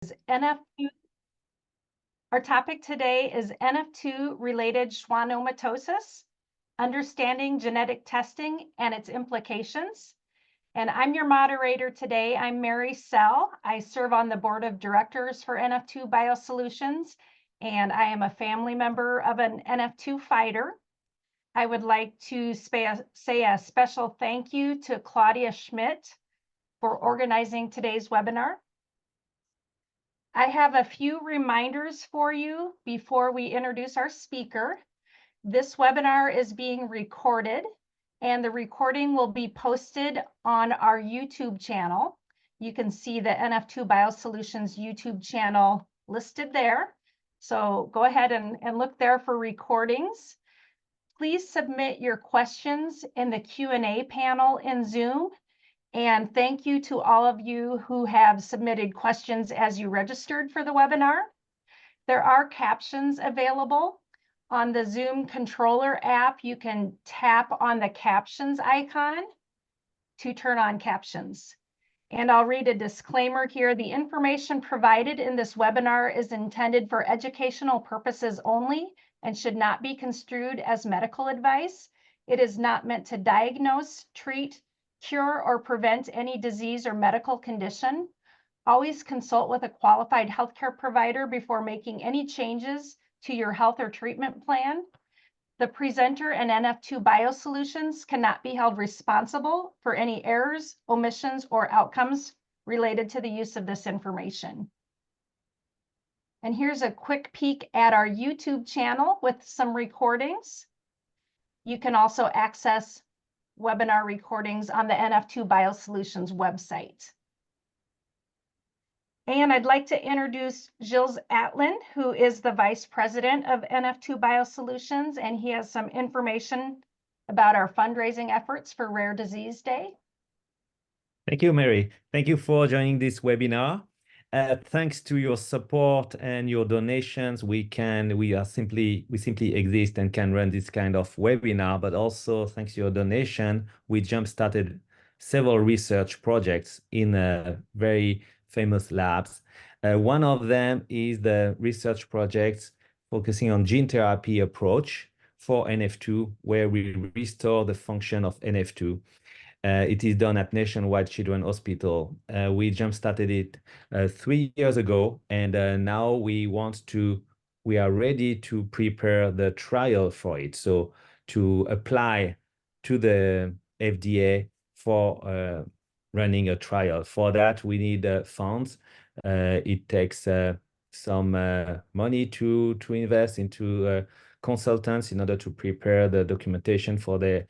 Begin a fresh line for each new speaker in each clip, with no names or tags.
NF2. Our topic today is NF2-related schwannomatosis, understanding genetic testing and its implications. And I'm your moderator today. I'm Mary Sell. I serve on the board of directors for NF2 Biosolutions, and I am a family member of an NF2 fighter. I would like to say a special thank you to Claudia Schmidt for organizing today's webinar. I have a few reminders for you before we introduce our speaker. This webinar is being recorded, and the recording will be posted on our YouTube channel. You can see the NF2 Biosolutions YouTube channel listed there. So go ahead and look there for recordings. Please submit your questions in the Q&A panel in Zoom. And thank you to all of you who have submitted questions as you registered for the webinar. There are captions available. On the Zoom controller app, you can tap on the captions icon to turn on captions. And I'll read a disclaimer here. The information provided in this webinar is intended for educational purposes only and should not be construed as medical advice. It is not meant to diagnose, treat, cure, or prevent any disease or medical condition. Always consult with a qualified healthcare provider before making any changes to your health or treatment plan. The presenter and NF2 Biosolutions cannot be held responsible for any errors, omissions, or outcomes related to the use of this information. And here's a quick peek at our YouTube channel with some recordings. You can also access webinar recordings on the NF2 Biosolutions website. And I'd like to introduce Gilles Atlin, who is the Vice President of NF2 Biosolutions, and he has some information about our fundraising efforts for Rare Disease Day.
Thank you, Mary. Thank you for joining this webinar. Thanks to your support and your donations, we simply exist and can run this kind of webinar, but also thanks to your donation, we jump-started several research projects in very famous labs. One of them is the research project focusing on gene therapy approach for NF2, where we restore the function of NF2. It is done at Nationwide Children's Hospital. We jump-started it 3 years ago, and now we are ready to prepare the trial for it. So to apply to the FDA for running a trial. For that, we need funds. It takes some money to invest into consultants in order to prepare the documentation for the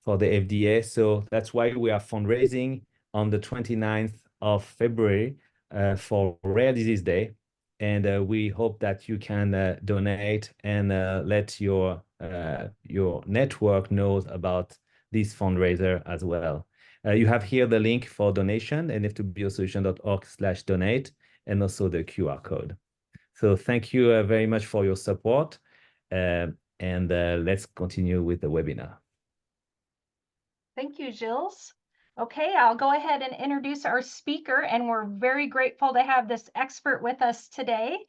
FDA. So that's why we are fundraising on the 29th of February for Rare Disease Day. And we hope that you can donate and let your network know about this fundraiser as well. You have here the link for donation, nf2biosolution.org/donate, and also the QR code. So thank you very much for your support. And let's continue with the webinar.
Thank you, Gilles. Okay, I'll go ahead and introduce our speaker, and we're very grateful to have this expert with us today.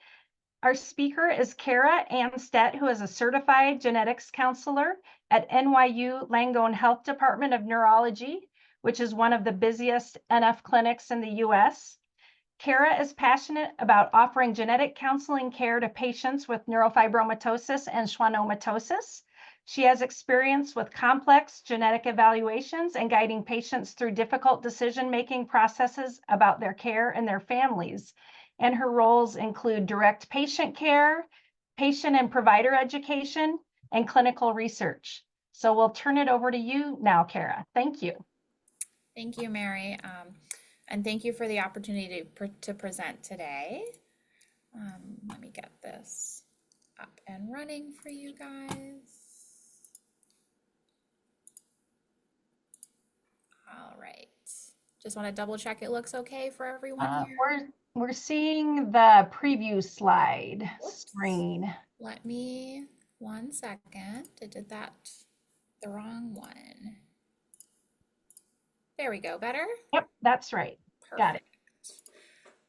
Our speaker is Kara Anstett, who is a certified genetics counselor at NYU Langone Health Department of Neurology, which is one of the busiest NF clinics in the US. Kara is passionate about offering genetic counseling care to patients with neurofibromatosis and schwannomatosis. She has experience with complex genetic evaluations and guiding patients through difficult decision-making processes about their care and their families. And her roles include direct patient care, patient and provider education, and clinical research. So we'll turn it over to you now, Kara. Thank you.
Thank you, Mary. And thank you for the opportunity to present today. Let me get this up and running for you guys. All right. Just want to double check it looks okay for everyone here.
We're seeing the preview slide screen.
Let me 1 second. I did that the wrong one. There we go. Better?
Yep, that's right.
Perfect.
Got it.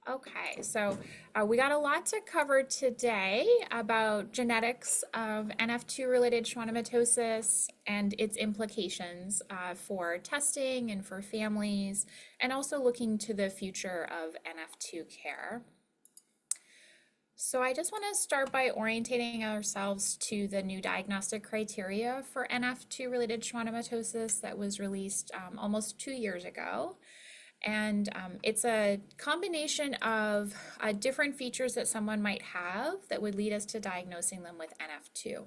Okay, so we got a lot to cover today about genetics of NF2 related schwannomatosis and its implications for testing and for families, and also looking to the future of NF2 care. So I just want to start by orientating ourselves to the new diagnostic criteria for NF2 related schwannomatosis that was released almost 2 years ago. And it's a combination of different features that someone might have that would lead us to diagnosing them with NF2.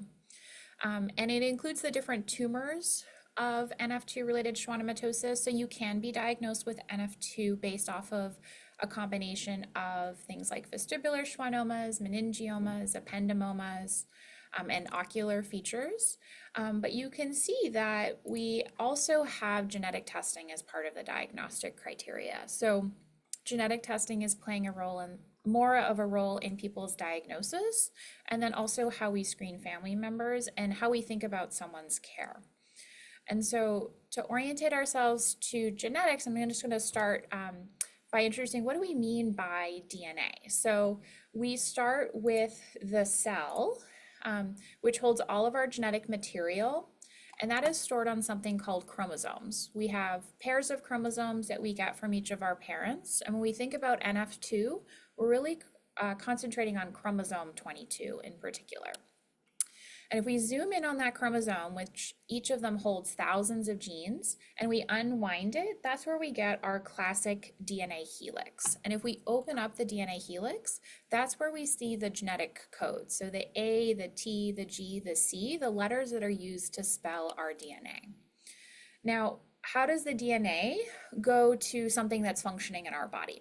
And it includes the different tumors of NF2 related schwannomatosis. So you can be diagnosed with NF2 based off of a combination of things like vestibular schwannomas, meningiomas, ependymomas, and ocular features. But you can see that we also have genetic testing as part of the diagnostic criteria. So genetic testing is playing a role in more of a role in people's diagnosis, and then also how we screen family members and how we think about someone's care. And so to orientate ourselves to genetics, I'm just going to start by introducing what do we mean by DNA. So we start with the cell, which holds all of our genetic material, and that is stored on something called chromosomes. We have pairs of chromosomes that we get from each of our parents, and when we think about NF2, we're really concentrating on chromosome 22 in particular. And if we zoom in on that chromosome, which each of them holds thousands of genes, and we unwind it, that's where we get our classic DNA helix. And if we open up the DNA helix, that's where we see the genetic code. So the A, the T, the G, the C, the letters that are used to spell our DNA. Now, how does the DNA go to something that's functioning in our body?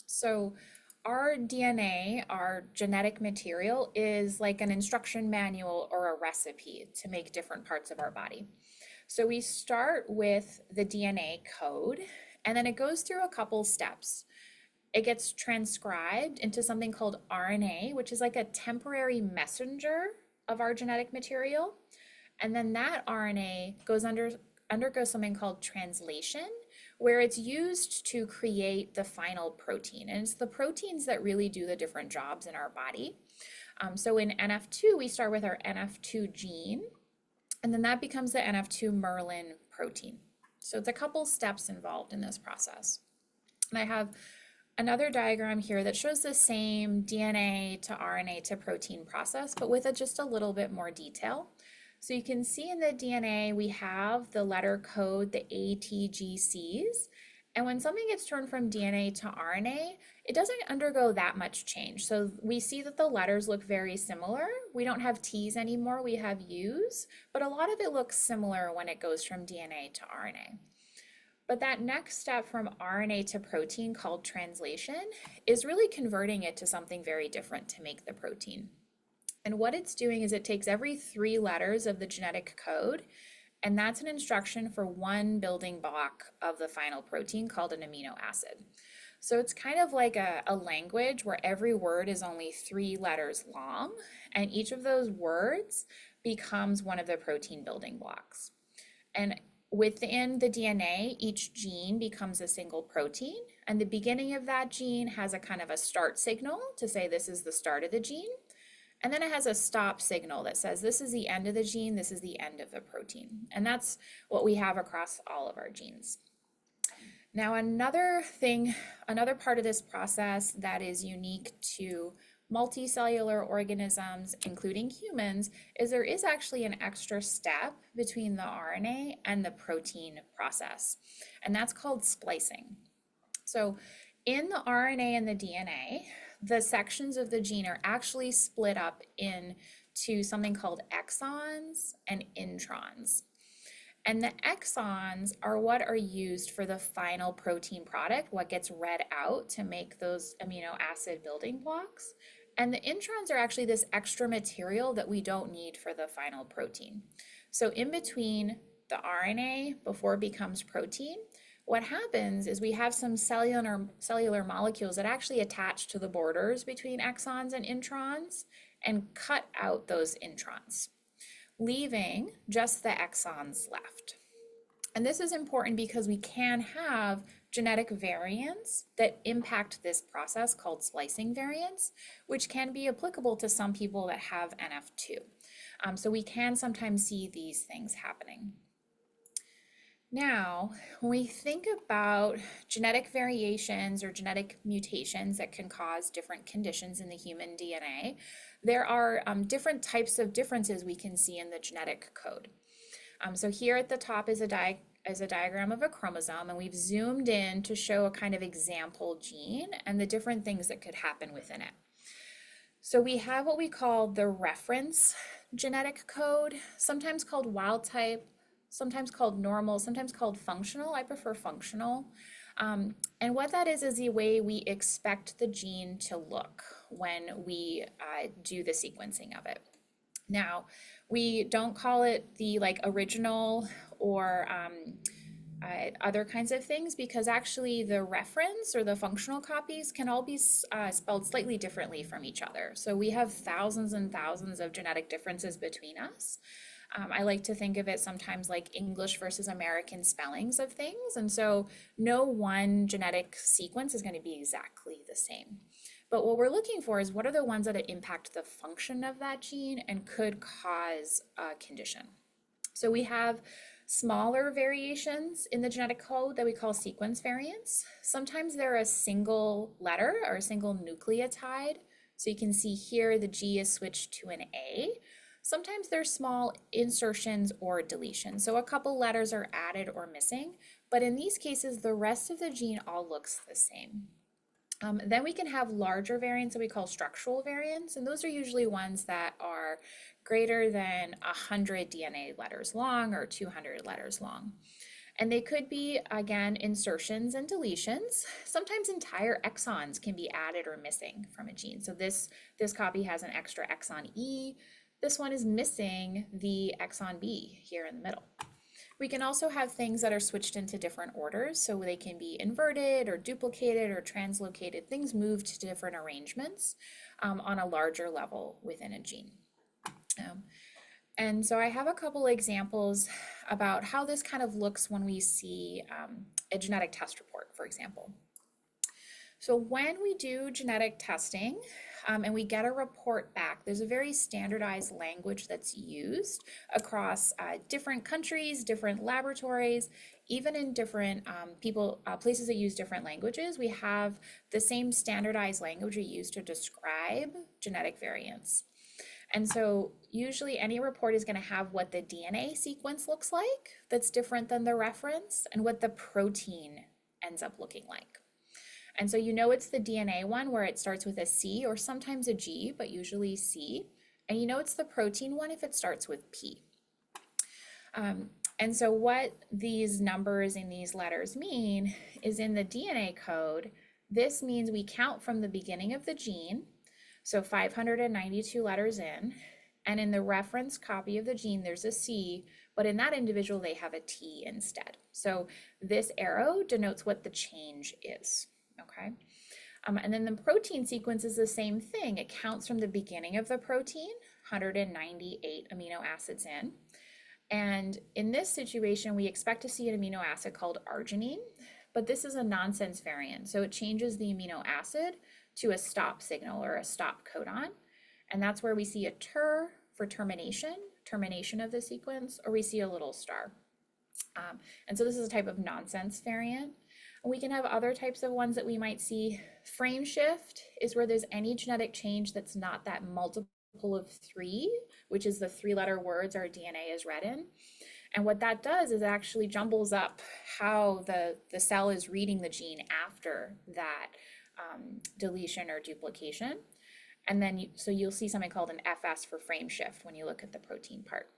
So our DNA, our genetic material, is like an instruction manual or a recipe to make different parts of our body. So we start with the DNA code, and then it goes through a couple steps. It gets transcribed into something called RNA, which is like a temporary messenger of our genetic material. And then that RNA undergoes something called translation, where it's used to create the final protein. And it's the proteins that really do the different jobs in our body. So in NF2, we start with our NF2 gene, and then that becomes the NF2 Merlin protein. So it's a couple steps involved in this process. And I have another diagram here that shows the same DNA to RNA to protein process, but with just a little bit more detail. So you can see in the DNA, we have the letter code, the A, T, G, Cs. And when something gets turned from DNA to RNA, it doesn't undergo that much change. So we see that the letters look very similar. We don't have T's anymore, we have U's, but a lot of it looks similar when it goes from DNA to RNA. But that next step from RNA to protein, called translation, is really converting it to something very different to make the protein. And what it's doing is it takes every 3 letters of the genetic code, and that's an instruction for one building block of the final protein called an amino acid. So it's kind of like a language where every word is only 3 letters long, and each of those words becomes one of the protein building blocks. And within the DNA, each gene becomes a single protein, and the beginning of that gene has a kind of a start signal to say this is the start of the gene. And then it has a stop signal that says this is the end of the gene, this is the end of the protein. And that's what we have across all of our genes. Now, another part of this process that is unique to multicellular organisms, including humans, is there is actually an extra step between the RNA and the protein process, and that's called splicing. So in the RNA and the DNA, the sections of the gene are actually split up into something called exons and introns. And the exons are what are used for the final protein product, what gets read out to make those amino acid building blocks. And the introns are actually this extra material that we don't need for the final protein. So in between the RNA, before it becomes protein, what happens is we have some cellular molecules that actually attach to the borders between exons and introns and cut out those introns, leaving just the exons left. And this is important because we can have genetic variants that impact this process called splicing variants, which can be applicable to some people that have NF2. So we can sometimes see these things happening. Now, when we think about genetic variations or genetic mutations that can cause different conditions in the human DNA, there are different types of differences we can see in the genetic code. So here at the top is a diagram of a chromosome, and we've zoomed in to show a kind of example gene and the different things that could happen within it. So we have what we call the reference genetic code, sometimes called wild type, sometimes called normal, sometimes called functional. I prefer functional. And what that is the way we expect the gene to look when we do the sequencing of it. Now, we don't call it the original or other kinds of things, because actually the reference or the functional copies can all be spelled slightly differently from each other. So we have thousands and thousands of genetic differences between us. I like to think of it sometimes like English versus American spellings of things. And so no one genetic sequence is going to be exactly the same. But what we're looking for is what are the ones that impact the function of that gene and could cause a condition. So we have smaller variations in the genetic code that we call sequence variants. Sometimes they're a single letter or a single nucleotide. So you can see here the G is switched to an A. Sometimes they're small insertions or deletions. So a couple letters are added or missing, but in these cases, the rest of the gene all looks the same. Then we can have larger variants that we call structural variants, and those are usually ones that are greater than 100 DNA letters long or 200 letters long. And they could be, again, insertions and deletions. Sometimes entire exons can be added or missing from a gene. So this copy has an extra exon E. This one is missing the exon B here in the middle. We can also have things that are switched into different orders, so they can be inverted or duplicated or translocated, things moved to different arrangements on a larger level within a gene. And so I have a couple examples about how this kind of looks when we see a genetic test report, for example. So when we do genetic testing and we get a report back, there's a very standardized language that's used across different countries, different laboratories, even in different places that use different languages. We have the same standardized language we use to describe genetic variants. And so usually any report is going to have what the DNA sequence looks like that's different than the reference and what the protein ends up looking like. And so you know it's the DNA one where it starts with a C or sometimes a G, but usually C. And you know it's the protein one if it starts with P. And so what these numbers in these letters mean is in the DNA code, this means we count from the beginning of the gene, so 592 letters in, and in the reference copy of the gene, there's a C, but in that individual, they have a T instead. So this arrow denotes what the change is. Okay, and then the protein sequence is the same thing. It counts from the beginning of the protein, 198 amino acids in. And in this situation, we expect to see an amino acid called arginine, but this is a nonsense variant. So it changes the amino acid to a stop signal or a stop codon. And that's where we see a ter for termination of the sequence, or we see a little star. And so this is a type of nonsense variant. We can have other types of ones that we might see. Frame shift is where there's any genetic change that's not that multiple of 3, which is the 3-letter words our DNA is read in. And what that does is it actually jumbles up how the cell is reading the gene after that deletion or duplication. And then so you'll see something called an FS for frame shift when you look at the protein part.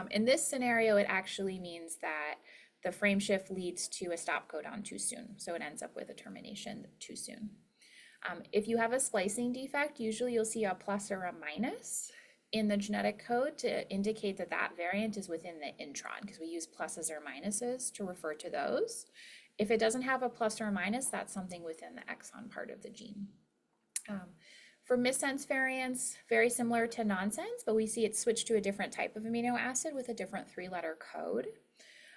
In this scenario, it actually means that the frame shift leads to a stop codon too soon. So it ends up with a termination too soon. If you have a splicing defect, usually you'll see a plus or a minus in the genetic code to indicate that that variant is within the intron, because we use pluses or minuses to refer to those. If it doesn't have a plus or a minus, that's something within the exon part of the gene. For missense variants, very similar to nonsense, but we see it switched to a different type of amino acid with a different 3-letter code.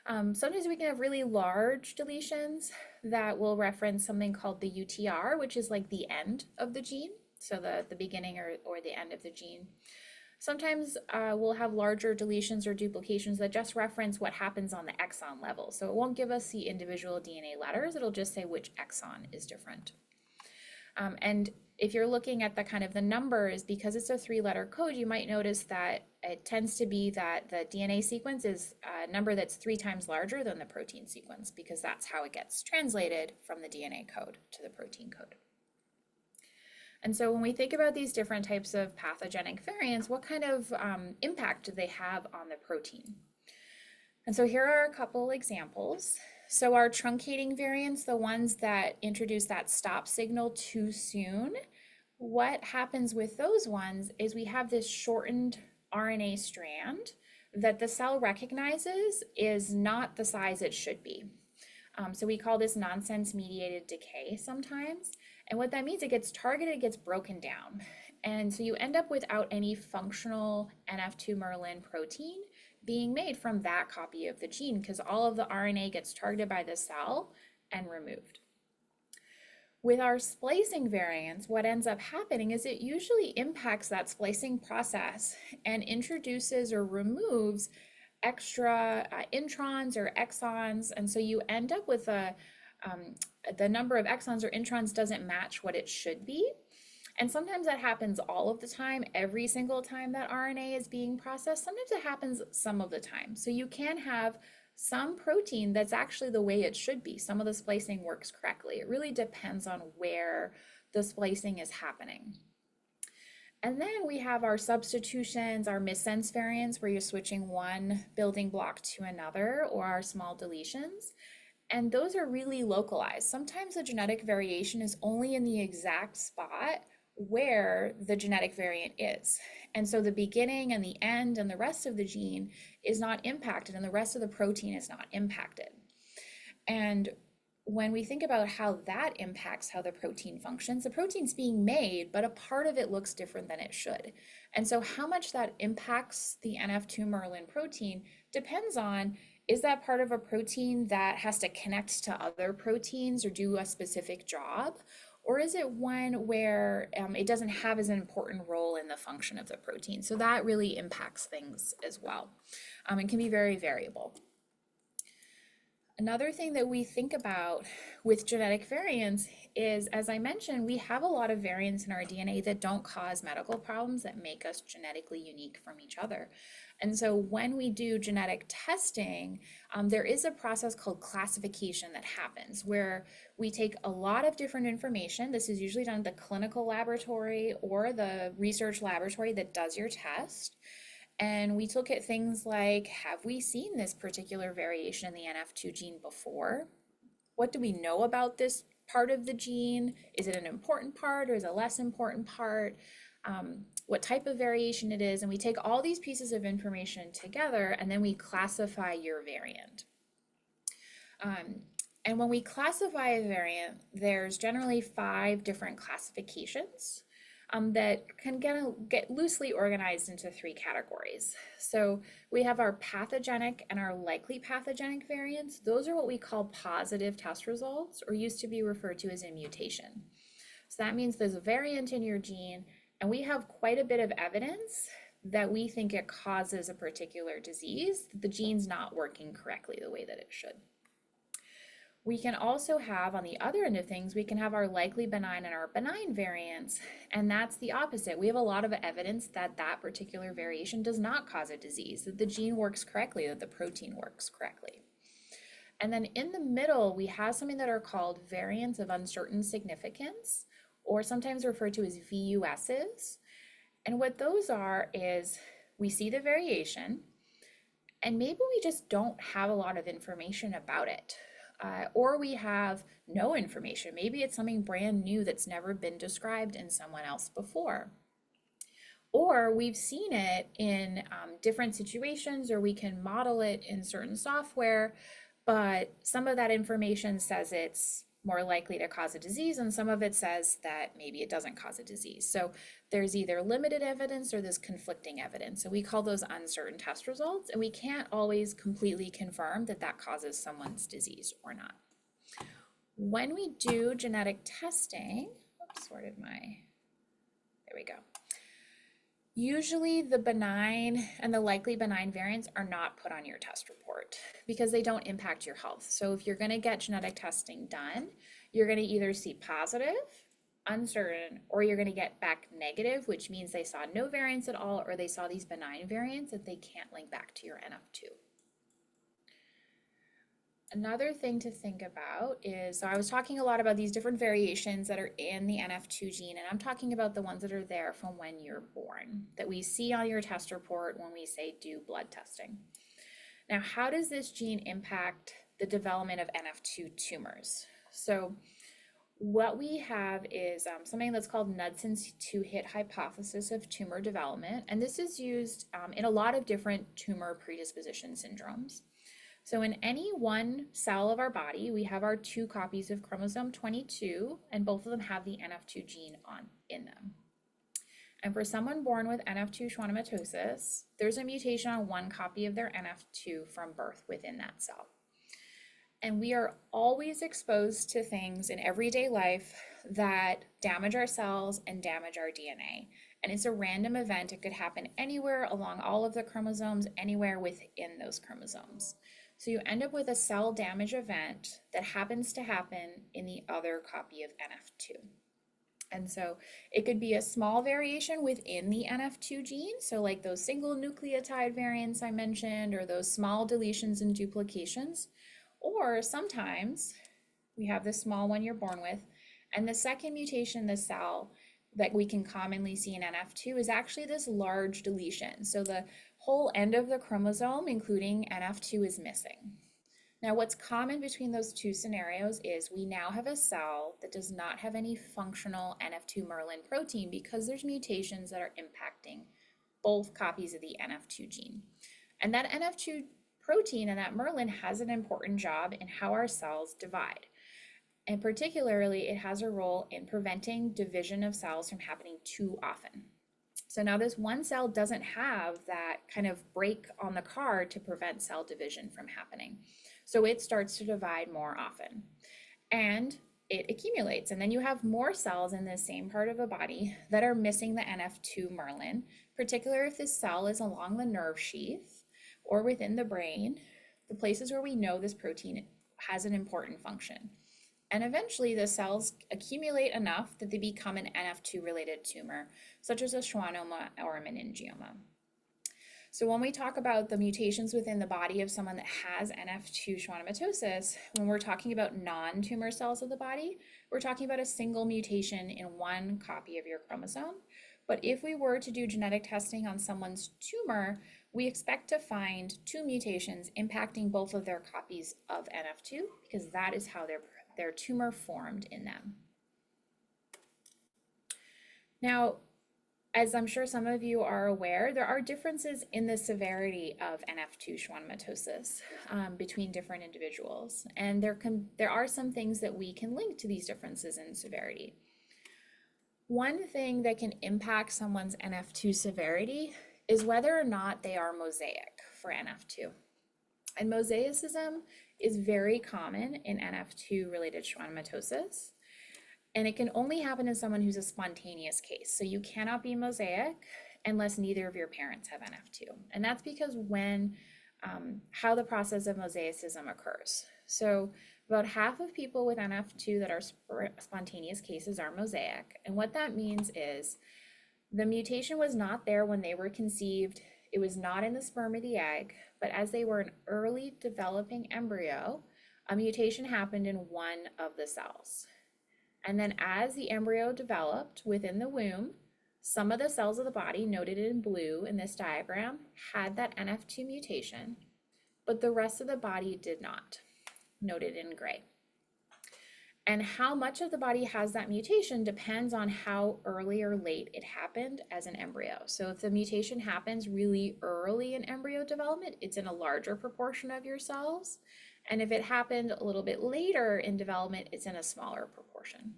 Sometimes we can have really large deletions that will reference something called the UTR, which is like the end of the gene, so the beginning or the end of the gene. Sometimes we'll have larger deletions or duplications that just reference what happens on the exon level. So it won't give us the individual DNA letters, it'll just say which exon is different. And if you're looking at the kind of the numbers, because it's a 3-letter code, you might notice that it tends to be that the DNA sequence is a number that's 3 times larger than the protein sequence, because that's how it gets translated from the DNA code to the protein code. And so when we think about these different types of pathogenic variants, what kind of impact do they have on the protein? And so here are a couple examples. So our truncating variants, the ones that introduce that stop signal too soon, what happens with those ones is we have this shortened RNA strand that the cell recognizes is not the size it should be. So we call this nonsense mediated decay sometimes. And what that means, it gets targeted, it gets broken down. And so you end up without any functional NF2-Merlin protein being made from that copy of the gene, because all of the RNA gets targeted by the cell and removed. With our splicing variants, what ends up happening is it usually impacts that splicing process and introduces or removes extra introns or exons, and so you end up with the number of exons or introns doesn't match what it should be. And sometimes that happens all of the time, every single time that RNA is being processed. Sometimes it happens some of the time. So you can have some protein that's actually the way it should be. Some of the splicing works correctly. It really depends on where the splicing is happening. And then we have our substitutions, our missense variants, where you're switching one building block to another, or our small deletions. And those are really localized. Sometimes the genetic variation is only in the exact spot where the genetic variant is. And so the beginning and the end and the rest of the gene is not impacted, and the rest of the protein is not impacted. And when we think about how that impacts how the protein functions, the protein's being made, but a part of it looks different than it should. And so how much that impacts the NF2-Merlin protein depends on, is that part of a protein that has to connect to other proteins or do a specific job? Or is it one where it doesn't have as an important role in the function of the protein? So that really impacts things as well, and can be very variable. Another thing that we think about with genetic variants is, as I mentioned, we have a lot of variants in our DNA that don't cause medical problems, that make us genetically unique from each other. And so when we do genetic testing, there is a process called classification that happens, where we take a lot of different information. This is usually done at the clinical laboratory or the research laboratory that does your test. And we look at things like, have we seen this particular variation in the NF2 gene before? What do we know about this part of the gene? Is it an important part or is it a less important part? What type of variation it is? And we take all these pieces of information together, and then we classify your variant. And when we classify a variant, there's generally 5 different classifications that can get loosely organized into 3 categories. So we have our pathogenic and our likely pathogenic variants. Those are what we call positive test results, or used to be referred to as a mutation. So that means there's a variant in your gene, and we have quite a bit of evidence that we think it causes a particular disease, that the gene's not working correctly the way that it should. We can also have, on the other end of things, we can have our likely benign and our benign variants, and that's the opposite. We have a lot of evidence that that particular variation does not cause a disease, that the gene works correctly, that the protein works correctly. And then in the middle, we have something that are called variants of uncertain significance, or sometimes referred to as VUSs. And what those are is, we see the variation, and maybe we just don't have a lot of information about it. Or we have no information. Maybe it's something brand new that's never been described in someone else before. Or we've seen it in different situations, or we can model it in certain software, but some of that information says it's more likely to cause a disease, and some of it says that maybe it doesn't cause a disease. So there's either limited evidence or there's conflicting evidence. So we call those uncertain test results, and we can't always completely confirm that that causes someone's disease or not. When we do genetic testing, oops, where did there we go. Usually the benign and the likely benign variants are not put on your test report because they don't impact your health. So if you're going to get genetic testing done, you're going to either see positive, uncertain, or you're going to get back negative, which means they saw no variants at all, or they saw these benign variants that they can't link back to your NF2. Another thing to think about is, so I was talking a lot about these different variations that are in the NF2 gene, and I'm talking about the ones that are there from when you're born, that we see on your test report when we say do blood testing. Now, how does this gene impact the development of NF2 tumors? So what we have is something that's called Knudson's two-hit hypothesis of tumor development, and this is used in a lot of different tumor predisposition syndromes. So in any one cell of our body, we have our 2 copies of chromosome 22, and both of them have the NF2 gene in them. And for someone born with NF2-schwannomatosis, there's a mutation on 1 copy of their NF2 from birth within that cell. And we are always exposed to things in everyday life that damage our cells and damage our DNA. And it's a random event. It could happen anywhere along all of the chromosomes, anywhere within those chromosomes. So you end up with a cell damage event that happens to happen in the other copy of NF2. And so it could be a small variation within the NF2 gene, so like those single nucleotide variants I mentioned, or those small deletions and duplications, or sometimes we have this small one you're born with, and the second mutation in the cell that we can commonly see in NF2 is actually this large deletion. So the whole end of the chromosome, including NF2, is missing. Now, what's common between those 2 scenarios is we now have a cell that does not have any functional NF2 Merlin protein because there's mutations that are impacting both copies of the NF2 gene. And that NF2 protein and that Merlin has an important job in how our cells divide. And particularly, it has a role in preventing division of cells from happening too often. So now this one cell doesn't have that kind of brake on the car to prevent cell division from happening. So it starts to divide more often and it accumulates. And then you have more cells in the same part of the body that are missing the NF2 Merlin, particularly if this cell is along the nerve sheath or within the brain, the places where we know this protein has an important function. And eventually the cells accumulate enough that they become an NF2 related tumor, such as a schwannoma or a meningioma. So when we talk about the mutations within the body of someone that has NF2 schwannomatosis, when we're talking about non-tumor cells of the body, we're talking about a single mutation in 1 copy of your chromosome. But if we were to do genetic testing on someone's tumor, we expect to find 2 mutations impacting both of their copies of NF2 because that is how their tumor formed in them. Now, as I'm sure some of you are aware, there are differences in the severity of NF2 schwannomatosis between different individuals. And there are some things that we can link to these differences in severity. One thing that can impact someone's NF2 severity is whether or not they are mosaic for NF2. And mosaicism is very common in NF2 related schwannomatosis. And it can only happen in someone who's a spontaneous case. So you cannot be mosaic unless neither of your parents have NF2. And that's because how the process of mosaicism occurs. So about half of people with NF2 that are spontaneous cases are mosaic. And what that means is the mutation was not there when they were conceived. It was not in the sperm or the egg, but as they were an early developing embryo, a mutation happened in one of the cells. And then as the embryo developed within the womb, some of the cells of the body noted in blue in this diagram had that NF2 mutation, but the rest of the body did not, noted in gray. And how much of the body has that mutation depends on how early or late it happened as an embryo. So if the mutation happens really early in embryo development, it's in a larger proportion of your cells. And if it happened a little bit later in development, it's in a smaller proportion.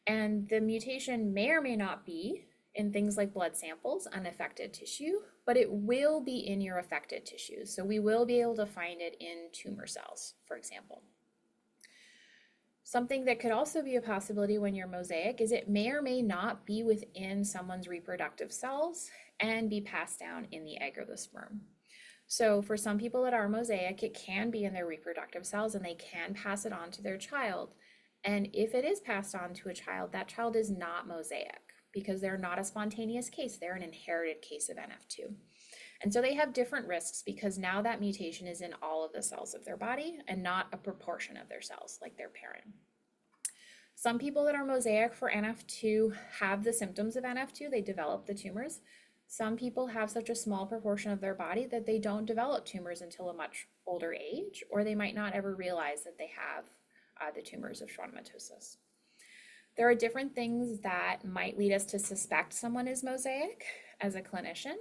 And the mutation may or may not be in things like blood samples, unaffected tissue, but it will be in your affected tissues. So we will be able to find it in tumor cells, for example. Something that could also be a possibility when you're mosaic is it may or may not be within someone's reproductive cells and be passed down in the egg or the sperm. So for some people that are mosaic, it can be in their reproductive cells and they can pass it on to their child. And if it is passed on to a child, that child is not mosaic because they're not a spontaneous case. They're an inherited case of NF2. And so they have different risks because now that mutation is in all of the cells of their body and not a proportion of their cells like their parent. Some people that are mosaic for NF2 have the symptoms of NF2. They develop the tumors. Some people have such a small proportion of their body that they don't develop tumors until a much older age, or they might not ever realize that they have the tumors of schwannomatosis. There are different things that might lead us to suspect someone is mosaic as a clinician.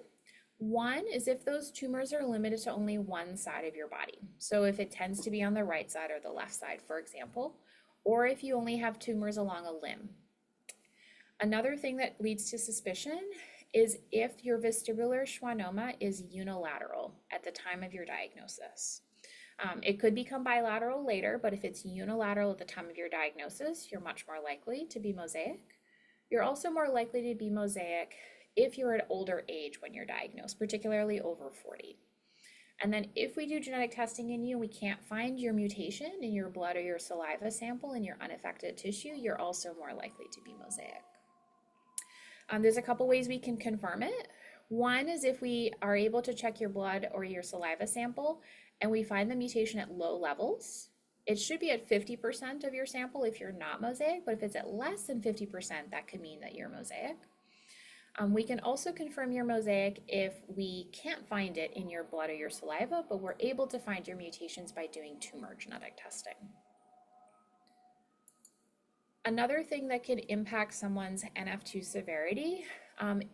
One is if those tumors are limited to only one side of your body. So if it tends to be on the right side or the left side, for example, or if you only have tumors along a limb. Another thing that leads to suspicion is if your vestibular schwannoma is unilateral at the time of your diagnosis. It could become bilateral later, but if it's unilateral at the time of your diagnosis, you're much more likely to be mosaic. You're also more likely to be mosaic if you're at older age when you're diagnosed, particularly over 40. And then if we do genetic testing in you and we can't find your mutation in your blood or your saliva sample in your unaffected tissue, you're also more likely to be mosaic. There's a couple ways we can confirm it. One is if we are able to check your blood or your saliva sample and we find the mutation at low levels. It should be at 50% of your sample if you're not mosaic, but if it's at less than 50%, that could mean that you're mosaic. We can also confirm your mosaic if we can't find it in your blood or your saliva, but we're able to find your mutations by doing tumor genetic testing. Another thing that could impact someone's NF2 severity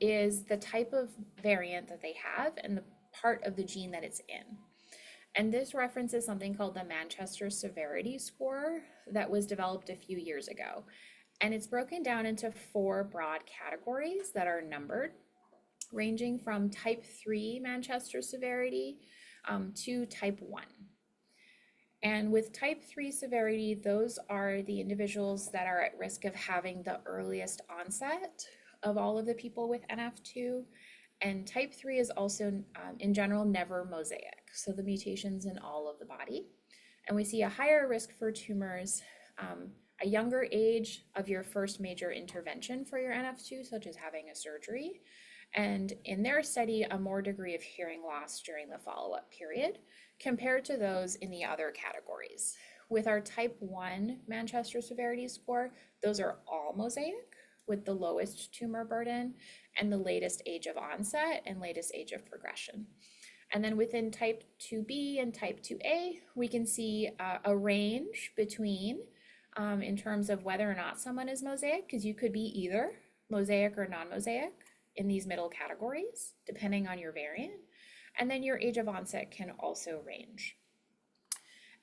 is the type of variant that they have and the part of the gene that it's in. And this references something called the Manchester Severity Score that was developed a few years ago. And it's broken down into 4 broad categories that are numbered, ranging from type 3 Manchester severity to type 1. And with type 3 severity, those are the individuals that are at risk of having the earliest onset of all of the people with NF2. And type 3 is also, in general, never mosaic. So the mutations in all of the body. And we see a higher risk for tumors, a younger age of your first major intervention for your NF2, such as having a surgery. And in their study, a more degree of hearing loss during the follow-up period compared to those in the other categories. With our type 1 Manchester Severity Score, those are all mosaic with the lowest tumor burden and the latest age of onset and latest age of progression. And then within type 2B and type 2A, we can see a range between in terms of whether or not someone is mosaic, because you could be either mosaic or non-mosaic in these middle categories, depending on your variant. And then your age of onset can also range.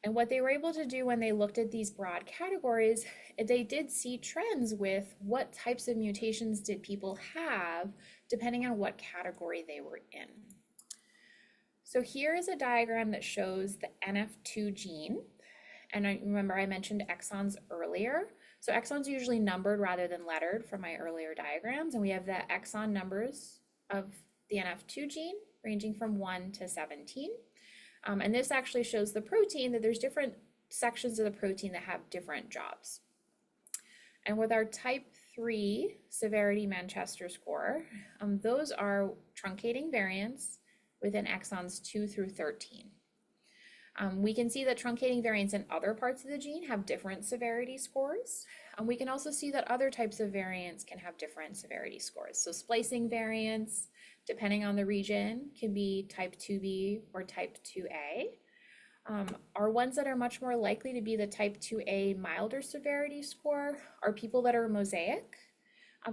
And what they were able to do when they looked at these broad categories, they did see trends with what types of mutations did people have, depending on what category they were in. So here is a diagram that shows the NF2 gene. And I remember I mentioned exons earlier. So exons are usually numbered rather than lettered from my earlier diagrams. And we have the exon numbers of the NF2 gene ranging from 1 to 17. And this actually shows the protein, that there's different sections of the protein that have different jobs. And with our type 3 severity Manchester score, those are truncating variants within exons 2 through 13. We can see that truncating variants in other parts of the gene have different severity scores. We can also see that other types of variants can have different severity scores. So splicing variants, depending on the region, can be type 2B or type 2A. Are ones that are much more likely to be the type 2A milder severity score are people that are mosaic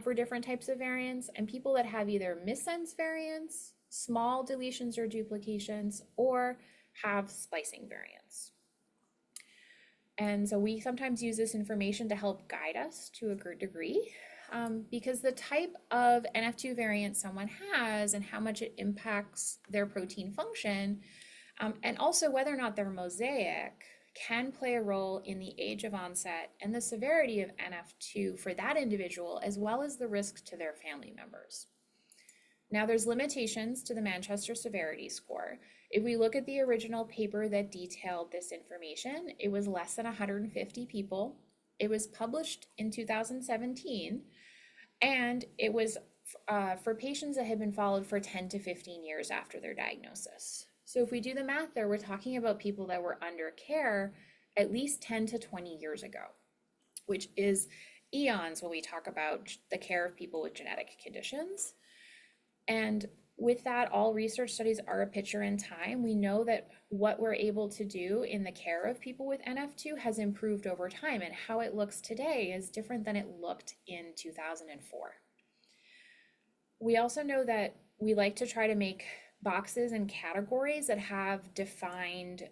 for different types of variants, and people that have either missense variants, small deletions or duplications, or have splicing variants. And so we sometimes use this information to help guide us to a good degree, because the type of NF2 variant someone has and how much it impacts their protein function, and also whether or not they're mosaic, can play a role in the age of onset and the severity of NF2 for that individual, as well as the risk to their family members. Now, there's limitations to the Manchester Severity Score. If we look at the original paper that detailed this information, it was less than 150 people. It was published in 2017, and it was for patients that had been followed for 10 to 15 years after their diagnosis. So if we do the math there, we're talking about people that were under care at least 10 to 20 years ago, which is eons when we talk about the care of people with genetic conditions. And with that, all research studies are a picture in time. We know that what we're able to do in the care of people with NF2 has improved over time, and how it looks today is different than it looked in 2004. We also know that we like to try to make boxes and categories that have defined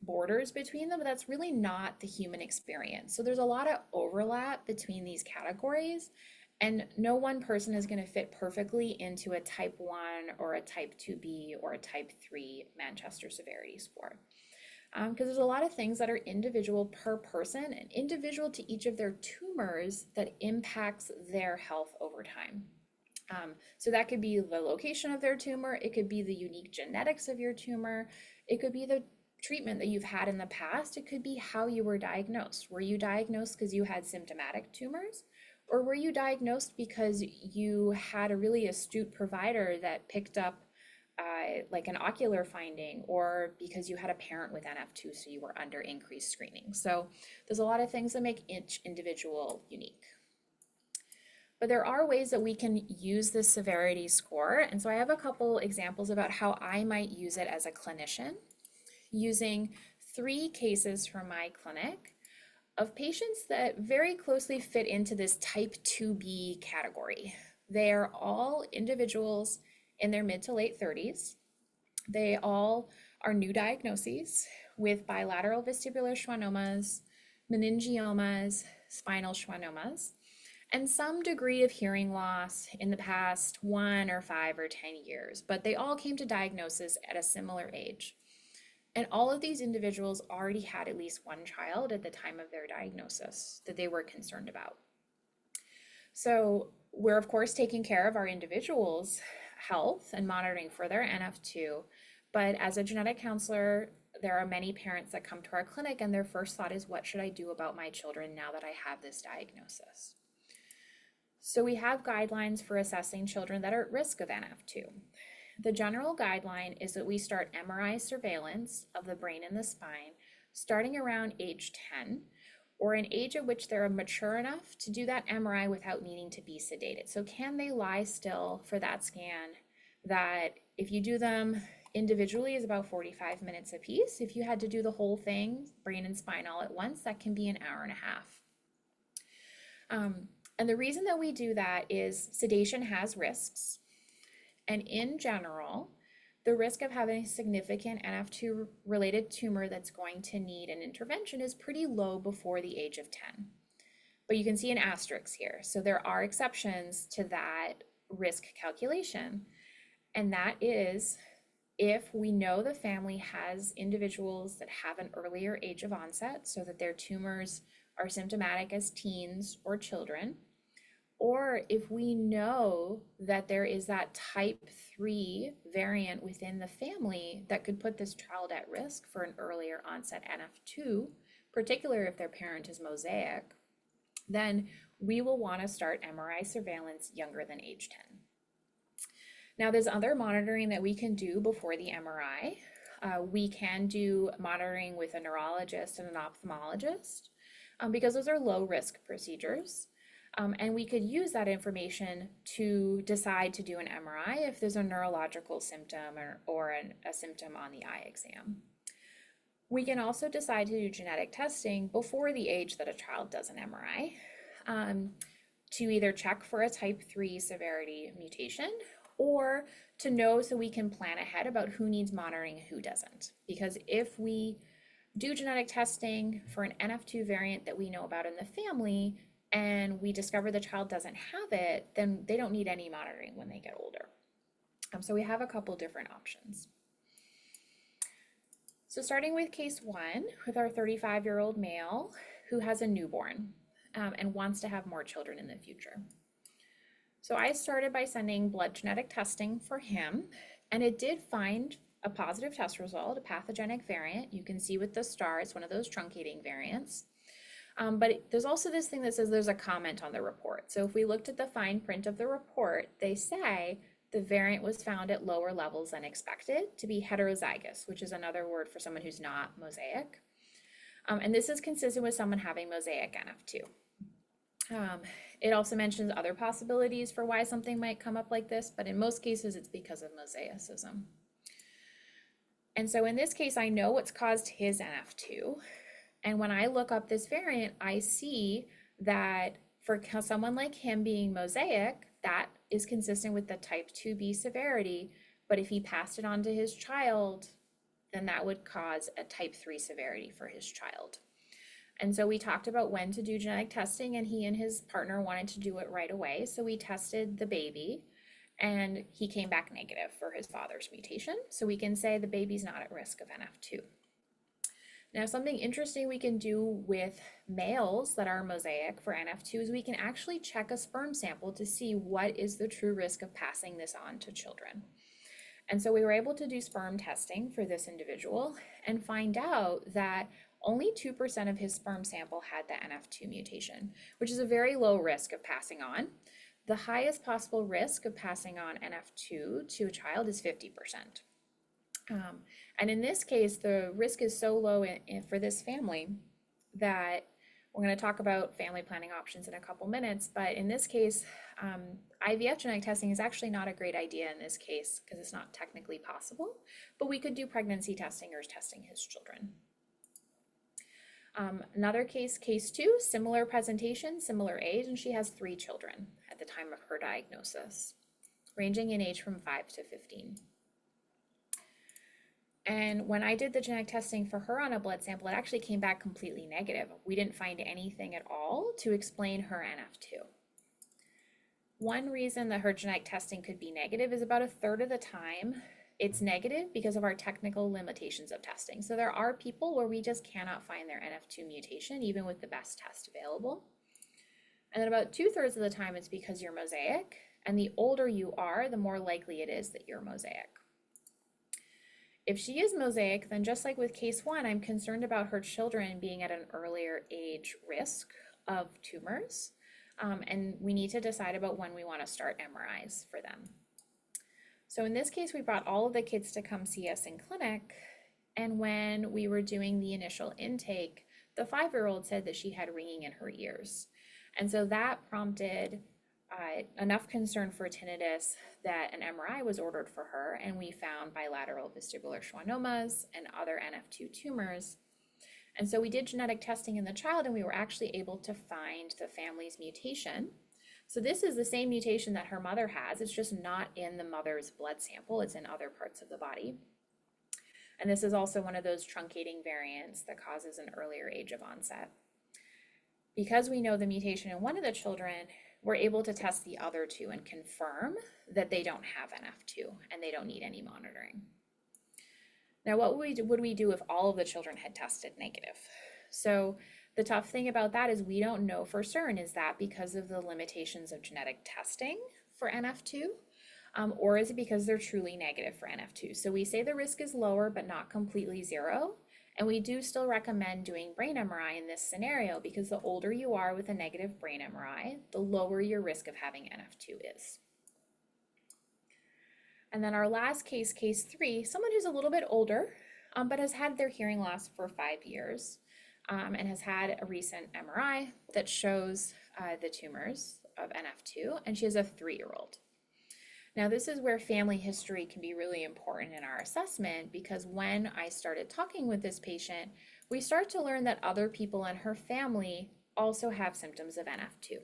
borders between them, but that's really not the human experience. So there's a lot of overlap between these categories, and no one person is going to fit perfectly into a type 1 or a type 2B or a type 3 Manchester Severity Score. Because there's a lot of things that are individual per person and individual to each of their tumors that impacts their health over time. So that could be the location of their tumor, it could be the unique genetics of your tumor, it could be the treatment that you've had in the past, it could be how you were diagnosed. Were you diagnosed because you had symptomatic tumors? Or were you diagnosed because you had a really astute provider that picked up like an ocular finding, or because you had a parent with NF2, so you were under increased screening? So there's a lot of things that make each individual unique. But there are ways that we can use this severity score. And so I have a couple examples about how I might use it as a clinician, using 3 cases from my clinic of patients that very closely fit into this type 2B category. They are all individuals in their mid to late 30s. They all are new diagnoses with bilateral vestibular schwannomas, meningiomas, spinal schwannomas, and some degree of hearing loss in the past 1 or 5 or 10 years, but they all came to diagnosis at a similar age. And all of these individuals already had at least one child at the time of their diagnosis that they were concerned about. So we're of course taking care of our individuals' health and monitoring for their NF2, but as a genetic counselor, there are many parents that come to our clinic and their first thought is, what should I do about my children now that I have this diagnosis? So we have guidelines for assessing children that are at risk of NF2. The general guideline is that we start MRI surveillance of the brain and the spine starting around age 10, or an age at which they're mature enough to do that MRI without needing to be sedated. So can they lie still for that scan that, if you do them individually, is about 45 minutes a piece. If you had to do the whole thing, brain and spine all at once, that can be an hour and a half. And the reason that we do that is sedation has risks. And in general, the risk of having a significant NF2 related tumor that's going to need an intervention is pretty low before the age of 10. But you can see an asterisk here. So there are exceptions to that risk calculation. And that is if we know the family has individuals that have an earlier age of onset, so that their tumors are symptomatic as teens or children, or if we know that there is that type 3 variant within the family that could put this child at risk for an earlier onset NF2, particularly if their parent is mosaic, then we will want to start MRI surveillance younger than age 10. Now, there's other monitoring that we can do before the MRI. We can do monitoring with a neurologist and an ophthalmologist because those are low risk procedures. And we could use that information to decide to do an MRI if there's a neurological symptom or a symptom on the eye exam. We can also decide to do genetic testing before the age that a child does an MRI to either check for a type 3 severity mutation, or to know so we can plan ahead about who needs monitoring and who doesn't. Because if we do genetic testing for an NF2 variant that we know about in the family, and we discover the child doesn't have it, then they don't need any monitoring when they get older. So we have a couple different options. So starting with case 1, with our 35-year-old male who has a newborn and wants to have more children in the future. So I started by sending blood genetic testing for him, and it did find a positive test result, a pathogenic variant. You can see with the star, it's one of those truncating variants. But there's also this thing that says there's a comment on the report. So if we looked at the fine print of the report, they say the variant was found at lower levels than expected to be heterozygous, which is another word for someone who's not mosaic. And this is consistent with someone having mosaic NF2. It also mentions other possibilities for why something might come up like this, but in most cases, it's because of mosaicism. And so in this case, I know what's caused his NF2. And when I look up this variant, I see that for someone like him being mosaic, that is consistent with the type 2B severity. But if he passed it on to his child, then that would cause a type 3 severity for his child. And so we talked about when to do genetic testing, and he and his partner wanted to do it right away. So we tested the baby, and he came back negative for his father's mutation. So we can say the baby's not at risk of NF2. Now, something interesting we can do with males that are mosaic for NF2 is we can actually check a sperm sample to see what is the true risk of passing this on to children. And so we were able to do sperm testing for this individual and find out that only 2% of his sperm sample had the NF2 mutation, which is a very low risk of passing on. The highest possible risk of passing on NF2 to a child is 50%. And in this case, the risk is so low for this family that we're going to talk about family planning options in a couple minutes. But in this case, IVF genetic testing is actually not a great idea in this case because it's not technically possible. But we could do pregnancy testing or testing his children. Another case, case 2, similar presentation, similar age, and she has 3 children at the time of her diagnosis, ranging in age from 5 to 15. And when I did the genetic testing for her on a blood sample, it actually came back completely negative. We didn't find anything at all to explain her NF2. One reason that her genetic testing could be negative is about a third of the time it's negative because of our technical limitations of testing. So there are people where we just cannot find their NF2 mutation, even with the best test available. And then about 2/3 of the time it's because you're mosaic, and the older you are, the more likely it is that you're mosaic. If she is mosaic, then just like with case 1, I'm concerned about her children being at an earlier age risk of tumors, and we need to decide about when we want to start MRIs for them. So in this case, we brought all of the kids to come see us in clinic, and when we were doing the initial intake, the 5-year-old said that she had ringing in her ears. And so that prompted enough concern for tinnitus that an MRI was ordered for her, and we found bilateral vestibular schwannomas and other NF2 tumors. And so we did genetic testing in the child, and we were actually able to find the family's mutation. So this is the same mutation that her mother has. It's just not in the mother's blood sample. It's in other parts of the body. And this is also one of those truncating variants that causes an earlier age of onset. Because we know the mutation in one of the children, we're able to test the other 2 and confirm that they don't have NF2 and they don't need any monitoring. Now, what would we do if all of the children had tested negative? So the tough thing about that is we don't know for certain. Is that because of the limitations of genetic testing for NF2? Or is it because they're truly negative for NF2? So we say the risk is lower, but not completely zero. And we do still recommend doing brain MRI in this scenario because the older you are with a negative brain MRI, the lower your risk of having NF2 is. And then our last case, case 3, someone who's a little bit older, but has had their hearing loss for 5 years and has had a recent MRI that shows the tumors of NF2, and she has a 3-year-old. Now, this is where family history can be really important in our assessment because when I started talking with this patient, we start to learn that other people in her family also have symptoms of NF2.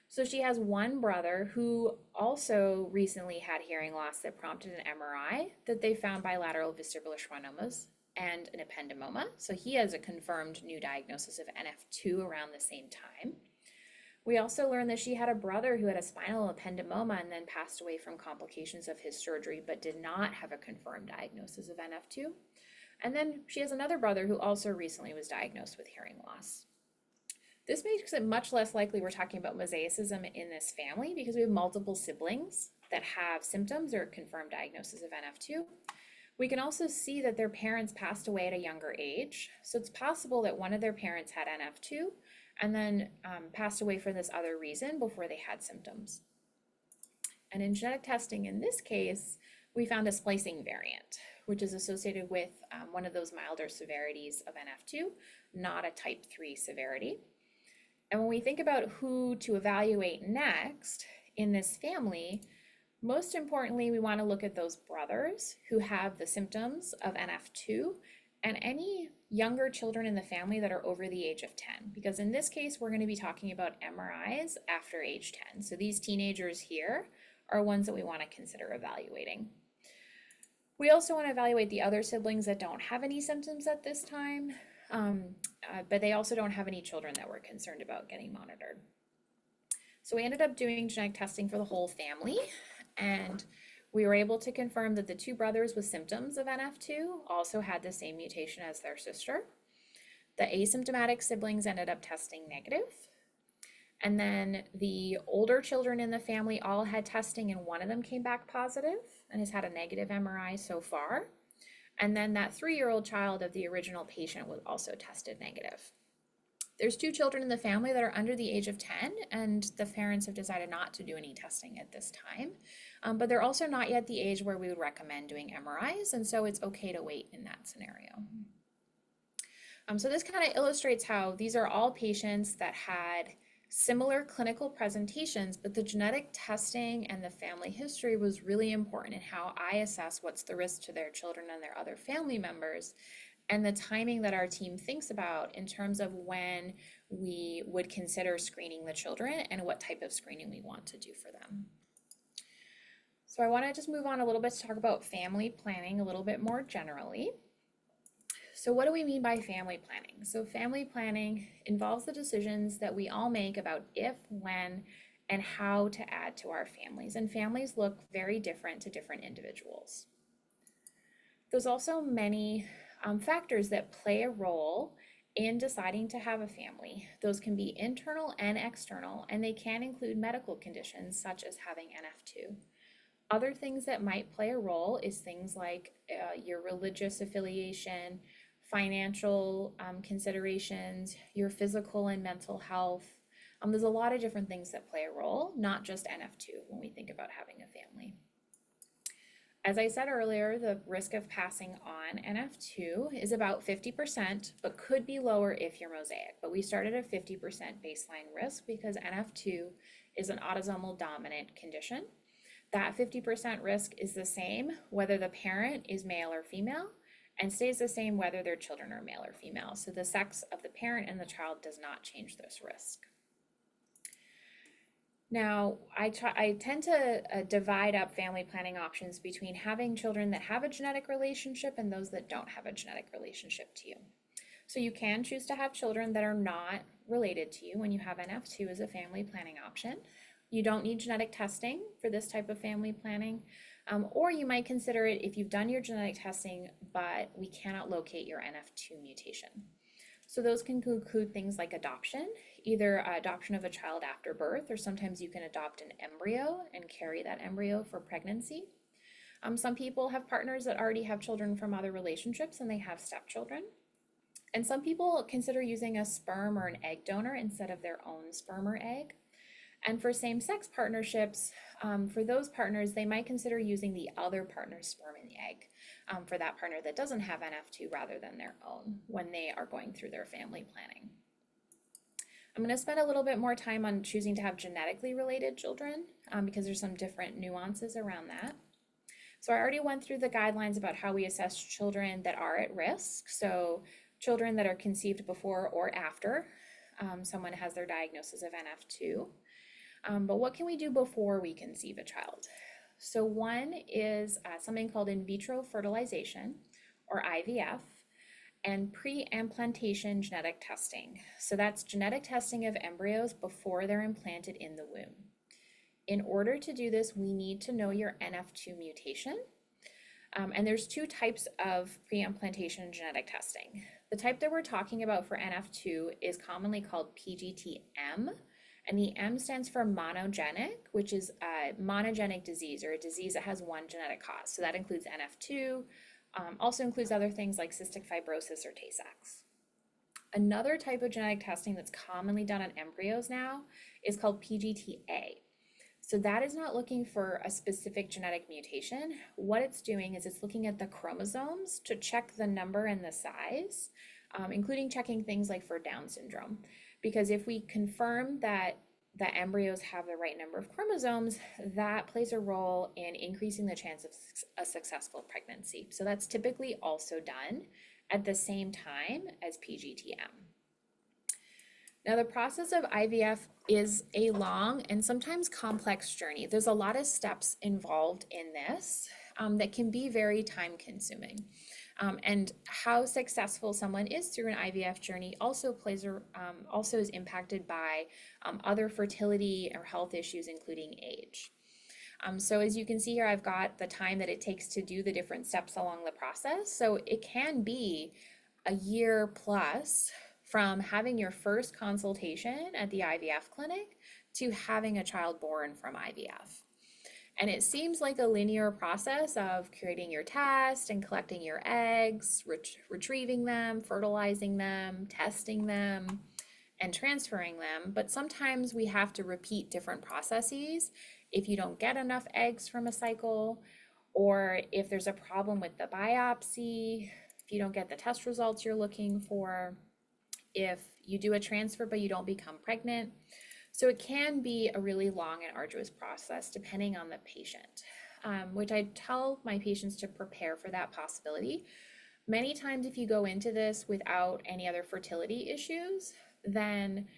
So she has one brother who also recently had hearing loss that prompted an MRI that they found bilateral vestibular schwannomas and an ependymoma. So he has a confirmed new diagnosis of NF2 around the same time. We also learned that she had a brother who had a spinal ependymoma and then passed away from complications of his surgery, but did not have a confirmed diagnosis of NF2. And then she has another brother who also recently was diagnosed with hearing loss. This makes it much less likely we're talking about mosaicism in this family because we have multiple siblings that have symptoms or confirmed diagnosis of NF2. We can also see that their parents passed away at a younger age. So it's possible that one of their parents had NF2 and then passed away for this other reason before they had symptoms. And in genetic testing in this case, we found a splicing variant, which is associated with one of those milder severities of NF2, not a type 3 severity. And when we think about who to evaluate next in this family, most importantly, we want to look at those brothers who have the symptoms of NF2 and any younger children in the family that are over the age of 10, because in this case, we're going to be talking about MRIs after age 10. So these teenagers here are ones that we want to consider evaluating. We also want to evaluate the other siblings that don't have any symptoms at this time, but they also don't have any children that we're concerned about getting monitored. So we ended up doing genetic testing for the whole family, and we were able to confirm that the two brothers with symptoms of NF2 also had the same mutation as their sister. The asymptomatic siblings ended up testing negative. And then the older children in the family all had testing, and one of them came back positive and has had a negative MRI so far. And then that 3-year-old child of the original patient was also tested negative. There's 2 children in the family that are under the age of 10, and the parents have decided not to do any testing at this time. But they're also not yet the age where we would recommend doing MRIs, and so it's okay to wait in that scenario. So this kind of illustrates how these are all patients that had similar clinical presentations, but the genetic testing and the family history was really important in how I assess what's the risk to their children and their other family members, and the timing that our team thinks about in terms of when we would consider screening the children and what type of screening we want to do for them. So I want to just move on a little bit to talk about family planning a little bit more generally. So what do we mean by family planning? So family planning involves the decisions that we all make about if, when, and how to add to our families. And families look very different to different individuals. There's also many factors that play a role in deciding to have a family. Those can be internal and external, and they can include medical conditions such as having NF2. Other things that might play a role is things like your religious affiliation, financial considerations, your physical and mental health. There's a lot of different things that play a role, not just NF2 when we think about having a family. As I said earlier, the risk of passing on NF2 is about 50%, but could be lower if you're mosaic. But we started at 50% baseline risk because NF2 is an autosomal dominant condition. That 50% risk is the same whether the parent is male or female, and stays the same whether their children are male or female. So the sex of the parent and the child does not change this risk. Now, I tend to divide up family planning options between having children that have a genetic relationship and those that don't have a genetic relationship to you. So you can choose to have children that are not related to you when you have NF2 as a family planning option. You don't need genetic testing for this type of family planning, or you might consider it if you've done your genetic testing, but we cannot locate your NF2 mutation. So those can include things like adoption, either adoption of a child after birth, or sometimes you can adopt an embryo and carry that embryo for pregnancy. Some people have partners that already have children from other relationships and they have stepchildren. And some people consider using a sperm or an egg donor instead of their own sperm or egg. And for same-sex partnerships, for those partners, they might consider using the other partner's sperm and egg for that partner that doesn't have NF2 rather than their own when they are going through their family planning. I'm going to spend a little bit more time on choosing to have genetically related children because there's some different nuances around that. So I already went through the guidelines about how we assess children that are at risk. So children that are conceived before or after someone has their diagnosis of NF2. But what can we do before we conceive a child? So one is something called in vitro fertilization, or IVF. and pre-implantation genetic testing. So that's genetic testing of embryos before they're implanted in the womb. In order to do this, we need to know your NF2 mutation. And there's two types of pre-implantation genetic testing. The type that we're talking about for NF2 is commonly called PGT-M, and the M stands for monogenic, which is a monogenic disease or a disease that has one genetic cause. So that includes NF2, also includes other things like cystic fibrosis or Tay-Sachs. Another type of genetic testing that's commonly done on embryos now is called PGT-A. So that is not looking for a specific genetic mutation. What it's doing is it's looking at the chromosomes to check the number and the size, including checking things like for Down syndrome. Because if we confirm that the embryos have the right number of chromosomes, that plays a role in increasing the chance of a successful pregnancy. So that's typically also done at the same time as PGT-M. Now, the process of IVF is a long and sometimes complex journey. There's a lot of steps involved in this that can be very time consuming. And how successful someone is through an IVF journey also is impacted by other fertility or health issues, including age. So as you can see here, I've got the time that it takes to do the different steps along the process. So it can be a year plus from having your first consultation at the IVF clinic to having a child born from IVF. And it seems like a linear process of creating your test and collecting your eggs, retrieving them, fertilizing them, testing them, and transferring them. But sometimes we have to repeat different processes if you don't get enough eggs from a cycle, or if there's a problem with the biopsy, if you don't get the test results you're looking for, if you do a transfer but you don't become pregnant. So it can be a really long and arduous process depending on the patient, which I tell my patients to prepare for that possibility. Many times if you go into this without any other fertility issues, then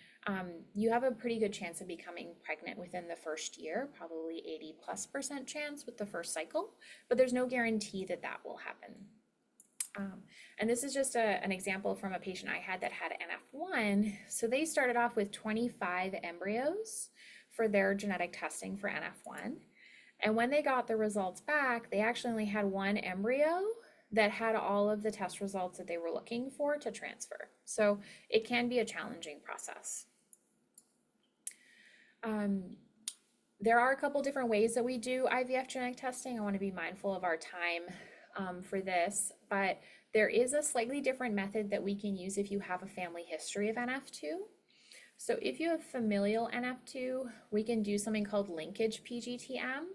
you have a pretty good chance of becoming pregnant within the first year, probably 80+% chance with the first cycle, but there's no guarantee that that will happen. And this is just an example from a patient I had that had NF1. So they started off with 25 embryos for their genetic testing for NF1. And when they got the results back, they actually only had one embryo that had all of the test results that they were looking for to transfer. So it can be a challenging process. There are a couple different ways that we do IVF genetic testing. I want to be mindful of our time for this, but there is a slightly different method that we can use if you have a family history of NF2. So if you have familial NF2, we can do something called linkage PGT-M,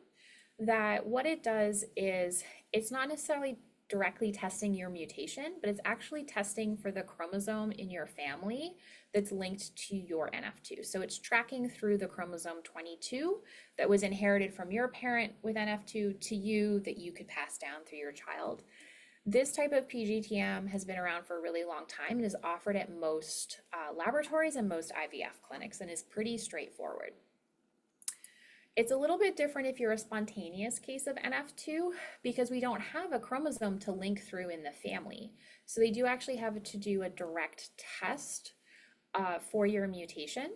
that what it does is it's not necessarily directly testing your mutation, but it's actually testing for the chromosome in your family that's linked to your NF2. So it's tracking through the chromosome 22 that was inherited from your parent with NF2 to you that you could pass down through your child. This type of PGT-M has been around for a really long time and is offered at most laboratories and most IVF clinics and is pretty straightforward. It's a little bit different if you're a spontaneous case of NF2 because we don't have a chromosome to link through in the family. So they do actually have to do a direct test for your mutation.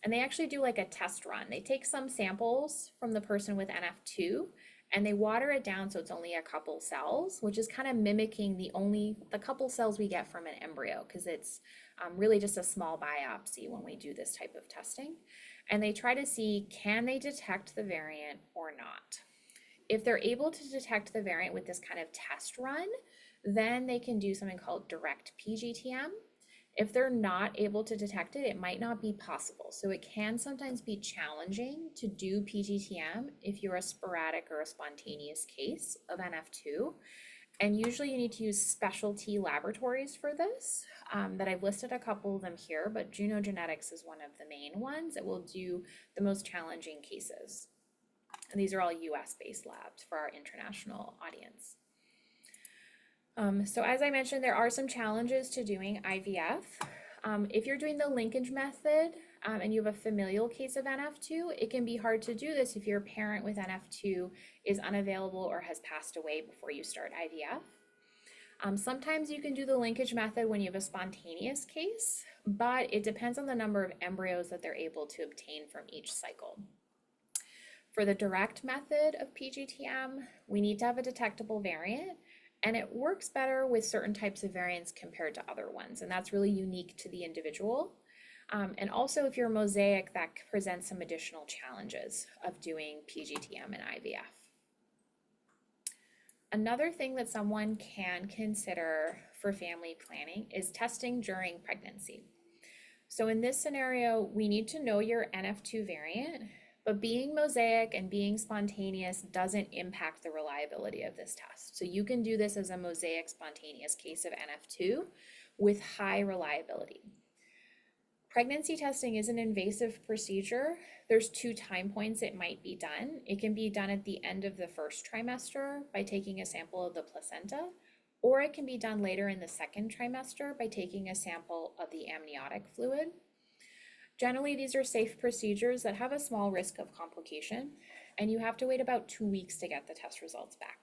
And they actually do like a test run. They take some samples from the person with NF2 and they water it down so it's only a couple cells, which is kind of mimicking the couple cells we get from an embryo because it's really just a small biopsy when we do this type of testing. And they try to see, can they detect the variant or not? If they're able to detect the variant with this kind of test run, then they can do something called direct PGT-M. If they're not able to detect it, it might not be possible. So it can sometimes be challenging to do PGT-M if you're a sporadic or a spontaneous case of NF2. And usually you need to use specialty laboratories for this, that I've listed a couple of them here, but Juno Genetics is one of the main ones that will do the most challenging cases. And these are all US-based labs for our international audience. So as I mentioned, there are some challenges to doing IVF. If you're doing the linkage method and you have a familial case of NF2, it can be hard to do this if your parent with NF2 is unavailable or has passed away before you start IVF. Sometimes you can do the linkage method when you have a spontaneous case, but it depends on the number of embryos that they're able to obtain from each cycle. For the direct method of PGTM, we need to have a detectable variant, and it works better with certain types of variants compared to other ones, and that's really unique to the individual. And also, if you're mosaic, that presents some additional challenges of doing PGTM and IVF. Another thing that someone can consider for family planning is testing during pregnancy. So in this scenario, we need to know your NF2 variant, but being mosaic and being spontaneous doesn't impact the reliability of this test. So you can do this as a mosaic spontaneous case of NF2 with high reliability. Pregnancy testing is an invasive procedure. There's 2 time points it might be done. It can be done at the end of the first trimester by taking a sample of the placenta, or it can be done later in the second trimester by taking a sample of the amniotic fluid. Generally, these are safe procedures that have a small risk of complication, and you have to wait about 2 weeks to get the test results back.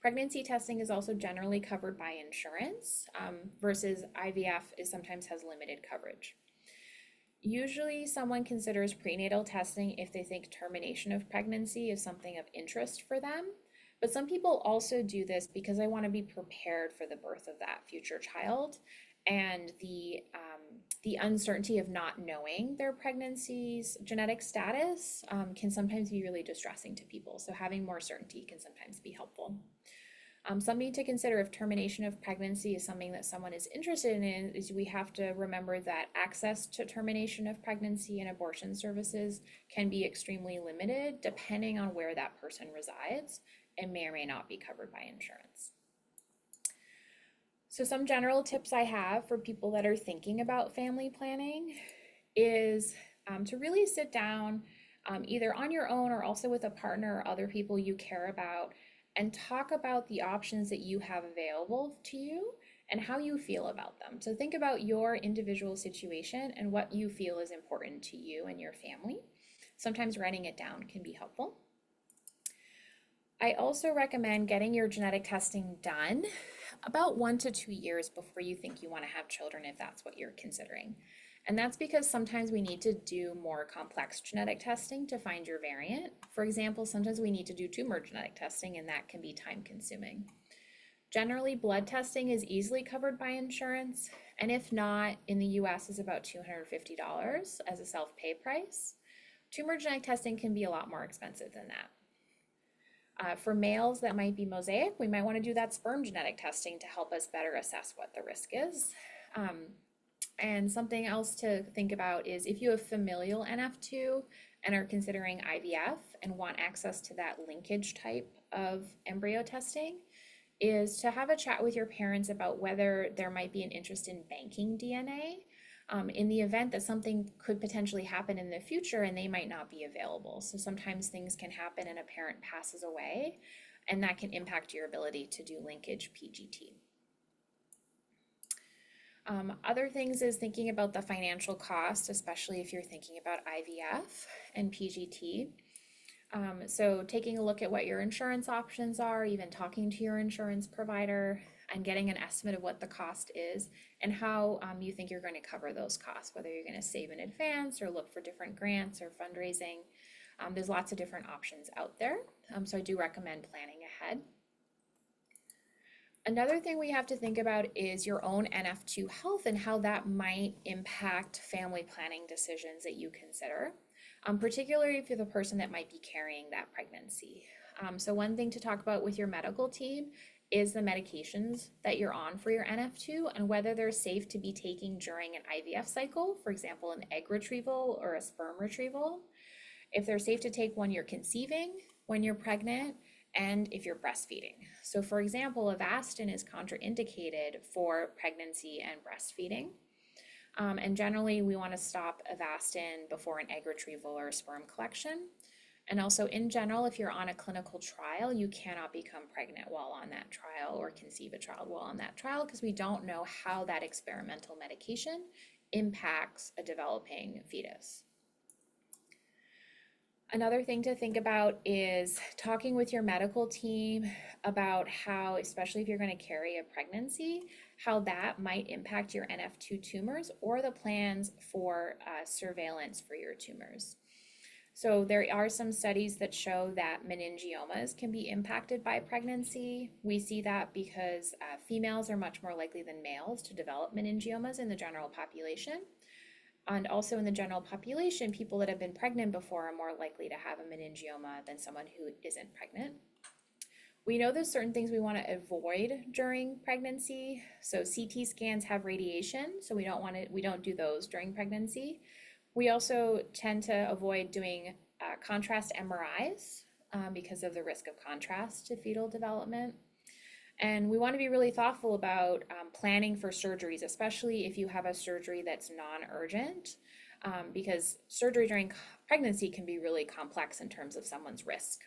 Pregnancy testing is also generally covered by insurance versus IVF sometimes has limited coverage. Usually someone considers prenatal testing if they think termination of pregnancy is something of interest for them, but some people also do this because they want to be prepared for the birth of that future child, and the uncertainty of not knowing their pregnancy's genetic status can sometimes be really distressing to people. So having more certainty can sometimes be helpful. Something to consider if termination of pregnancy is something that someone is interested in is we have to remember that access to termination of pregnancy and abortion services can be extremely limited depending on where that person resides and may or may not be covered by insurance. So some general tips I have for people that are thinking about family planning is to really sit down either on your own or also with a partner or other people you care about and talk about the options that you have available to you and how you feel about them. So think about your individual situation and what you feel is important to you and your family. Sometimes writing it down can be helpful. I also recommend getting your genetic testing done about 1 to 2 years before you think you want to have children, if that's what you're considering. And that's because sometimes we need to do more complex genetic testing to find your variant. For example, sometimes we need to do tumor genetic testing, and that can be time consuming. Generally, blood testing is easily covered by insurance, and if not, in the US is about $250 as a self-pay price. Tumor genetic testing can be a lot more expensive than that. For males that might be mosaic, we might want to do that sperm genetic testing to help us better assess what the risk is. And something else to think about is if you have familial NF2 and are considering IVF and want access to that linkage type of embryo testing, is to have a chat with your parents about whether there might be an interest in banking DNA in the event that something could potentially happen in the future and they might not be available. So sometimes things can happen and a parent passes away, and that can impact your ability to do linkage PGT. Other things is thinking about the financial cost, especially if you're thinking about IVF and PGT. So taking a look at what your insurance options are, even talking to your insurance provider and getting an estimate of what the cost is and how you think you're going to cover those costs, whether you're going to save in advance or look for different grants or fundraising. There's lots of different options out there. So I do recommend planning ahead. Another thing we have to think about is your own NF2 health and how that might impact family planning decisions that you consider, particularly if you're the person that might be carrying that pregnancy. So one thing to talk about with your medical team is the medications that you're on for your NF2 and whether they're safe to be taking during an IVF cycle, for example, an egg retrieval or a sperm retrieval. If they're safe to take when you're conceiving, when you're pregnant, and if you're breastfeeding. So for example, Avastin is contraindicated for pregnancy and breastfeeding. And generally we want to stop Avastin before an egg retrieval or a sperm collection. And also in general, if you're on a clinical trial, you cannot become pregnant while on that trial or conceive a child while on that trial because we don't know how that experimental medication impacts a developing fetus. Another thing to think about is talking with your medical team about how, especially if you're going to carry a pregnancy, how that might impact your NF2 tumors or the plans for surveillance for your tumors. So there are some studies that show that meningiomas can be impacted by pregnancy. We see that because females are much more likely than males to develop meningiomas in the general population. And also in the general population, people that have been pregnant before are more likely to have a meningioma than someone who isn't pregnant. We know there's certain things we want to avoid during pregnancy. So CT scans have radiation, so we don't do those during pregnancy. We also tend to avoid doing contrast MRIs because of the risk of contrast to fetal development. And we want to be really thoughtful about planning for surgeries, especially if you have a surgery that's non-urgent, because surgery during pregnancy can be really complex in terms of someone's risk.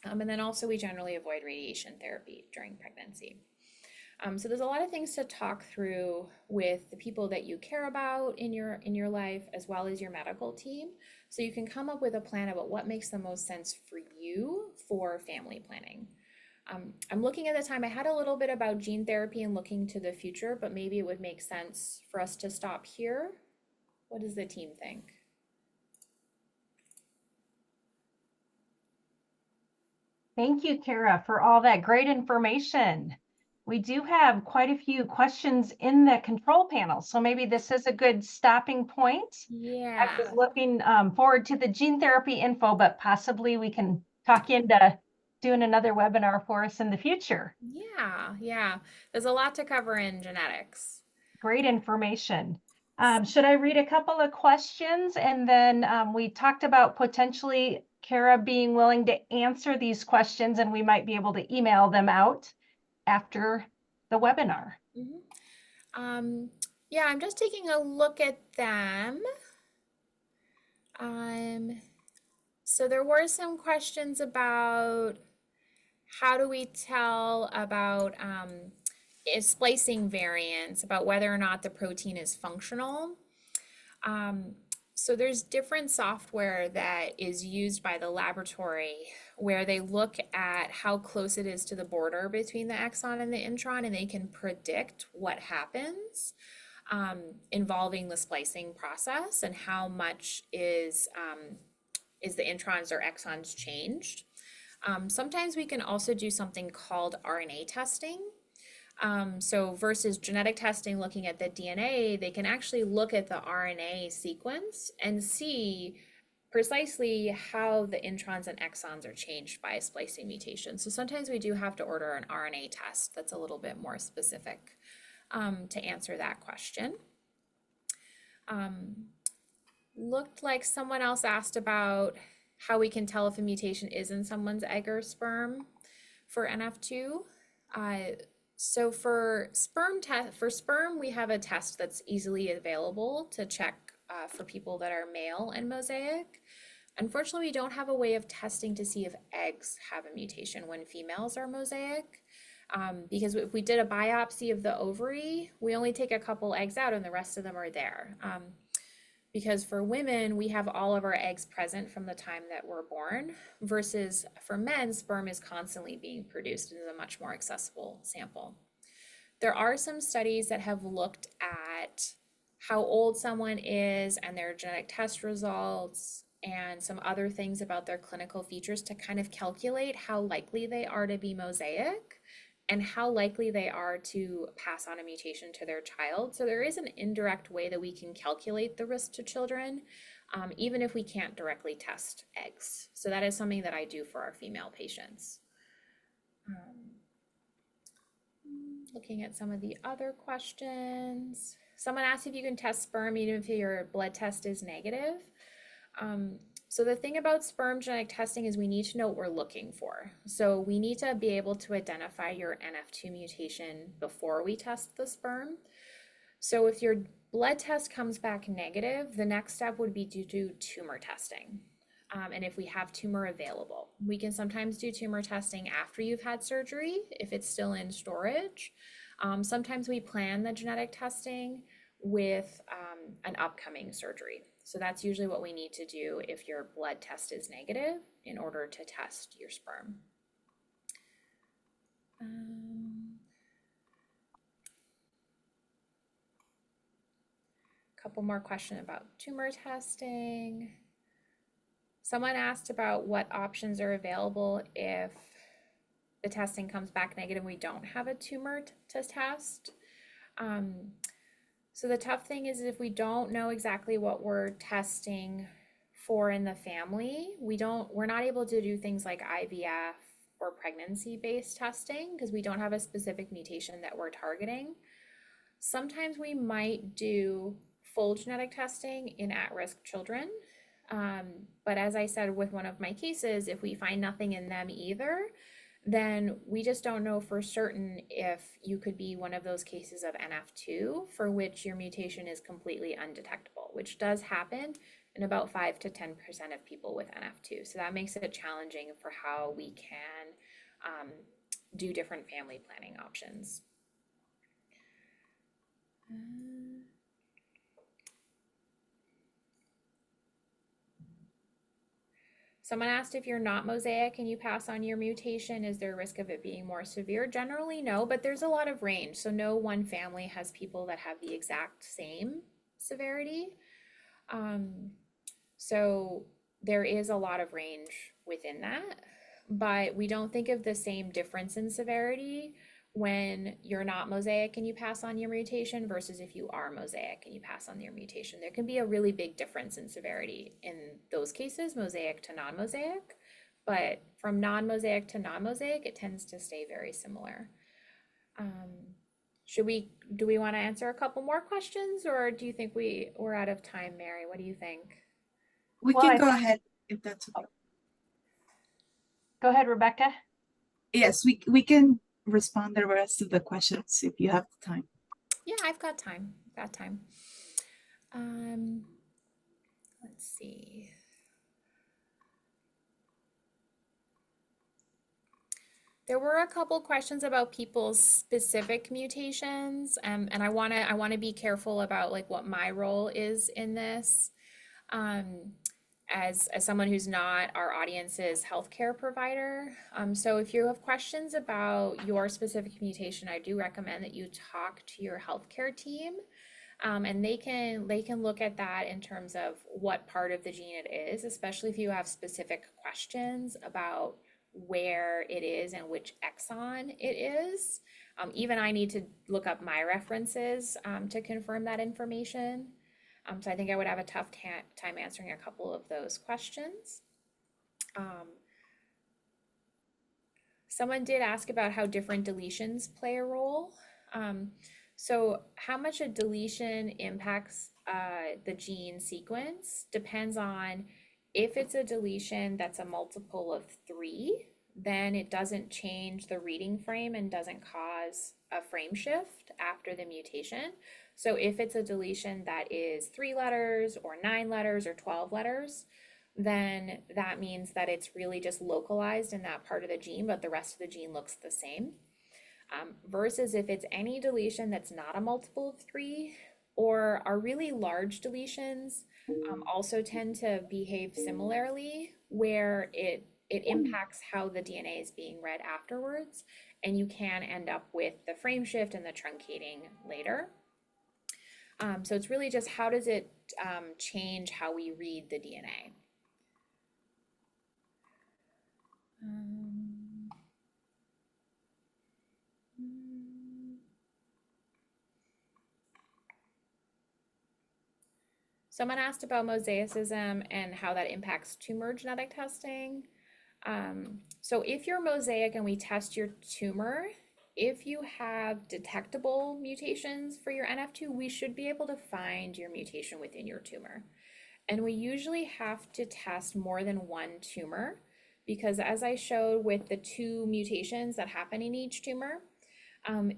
And then also we generally avoid radiation therapy during pregnancy. So there's a lot of things to talk through with the people that you care about in your life, as well as your medical team, so you can come up with a plan about what makes the most sense for you for family planning. I'm looking at the time. I had a little bit about gene therapy and looking to the future, but maybe it would make sense for us to stop here. What does the team think?
Thank you, Kara, for all that great information. We do have quite a few questions in the control panel, so maybe this is a good stopping point.
Yeah.
I was looking forward to the gene therapy info, but possibly we can talk into doing another webinar for us in the future.
Yeah. There's a lot to cover in genetics.
Great information. Should I read a couple of questions? And then we talked about potentially Kara being willing to answer these questions, and we might be able to email them out after the webinar.
Yeah, I'm just taking a look at them. So there were some questions about how do we tell about splicing variants, about whether or not the protein is functional. So there's different software that is used by the laboratory where they look at how close it is to the border between the exon and the intron, and they can predict what happens involving the splicing process and how much is the introns or exons changed. Sometimes we can also do something called RNA testing. So versus genetic testing looking at the DNA, they can actually look at the RNA sequence and see precisely how the introns and exons are changed by a splicing mutation. So sometimes we do have to order an RNA test that's a little bit more specific to answer that question. Looked like someone else asked about how we can tell if a mutation is in someone's egg or sperm for NF2. So for sperm, we have a test that's easily available to check for people that are male and mosaic. Unfortunately, we don't have a way of testing to see if eggs have a mutation when females are mosaic. Because if we did a biopsy of the ovary, we only take a couple eggs out and the rest of them are there. Because for women, we have all of our eggs present from the time that we're born, versus for men, sperm is constantly being produced and is a much more accessible sample. There are some studies that have looked at how old someone is and their genetic test results and some other things about their clinical features to kind of calculate how likely they are to be mosaic and how likely they are to pass on a mutation to their child. So there is an indirect way that we can calculate the risk to children, even if we can't directly test eggs. So that is something that I do for our female patients. Looking at some of the other questions. Someone asked if you can test sperm even if your blood test is negative. So the thing about sperm genetic testing is we need to know what we're looking for. So we need to be able to identify your NF2 mutation before we test the sperm. So if your blood test comes back negative, the next step would be to do tumor testing. And if we have tumor available, we can sometimes do tumor testing after you've had surgery if it's still in storage. Sometimes we plan the genetic testing with an upcoming surgery. So that's usually what we need to do if your blood test is negative in order to test your sperm. Couple more questions about tumor testing. Someone asked about what options are available if the testing comes back negative and we don't have a tumor to test. So the tough thing is if we don't know exactly what we're testing for in the family, we're not able to do things like IVF or pregnancy-based testing because we don't have a specific mutation that we're targeting. Sometimes we might do full genetic testing in at-risk children. But as I said with one of my cases, if we find nothing in them either, then we just don't know for certain if you could be one of those cases of NF2 for which your mutation is completely undetectable, which does happen in about 5 to 10% of people with NF2. So that makes it challenging for how we can do different family planning options. Someone asked if you're not mosaic and you pass on your mutation, is there a risk of it being more severe? Generally, no, but there's a lot of range. So no one family has people that have the exact same severity. So there is a lot of range within that, but we don't think of the same difference in severity when you're not mosaic and you pass on your mutation versus if you are mosaic and you pass on your mutation. There can be a really big difference in severity in those cases, mosaic to non-mosaic, but from non-mosaic to non-mosaic, it tends to stay very similar. Do we want to answer a couple more questions, or do you think we're out of time, Mary? What do you think?
We can go ahead if that's okay.
Go ahead, Rebecca.
Yes, we can respond the rest of the questions if you have the time.
Yeah, I've got time. Let's see. There were a couple questions about people's specific mutations, and I want to be careful about like what my role is in this. As someone who's not our audience's healthcare provider. So if you have questions about your specific mutation, I do recommend that you talk to your healthcare team, and they can look at that in terms of what part of the gene it is, especially if you have specific questions about where it is and which exon it is. Even I need to look up my references to confirm that information. So I think I would have a tough time answering a couple of those questions. Someone did ask about how different deletions play a role. So how much a deletion impacts the gene sequence depends on if it's a deletion that's a multiple of 3, then it doesn't change the reading frame and doesn't cause a frame shift after the mutation. So if it's a deletion that is 3 letters or 9 letters or 12 letters, then that means that it's really just localized in that part of the gene, but the rest of the gene looks the same. Versus if it's any deletion that's not a multiple of 3 or are really large deletions, also tend to behave similarly where it impacts how the DNA is being read afterwards, and you can end up with the frame shift and the truncating later. So it's really just how does it change how we read the DNA? Someone asked about mosaicism and how that impacts tumor genetic testing. So if you're mosaic and we test your tumor, if you have detectable mutations for your NF2, we should be able to find your mutation within your tumor. And we usually have to test more than one tumor because as I showed with the 2 mutations that happen in each tumor,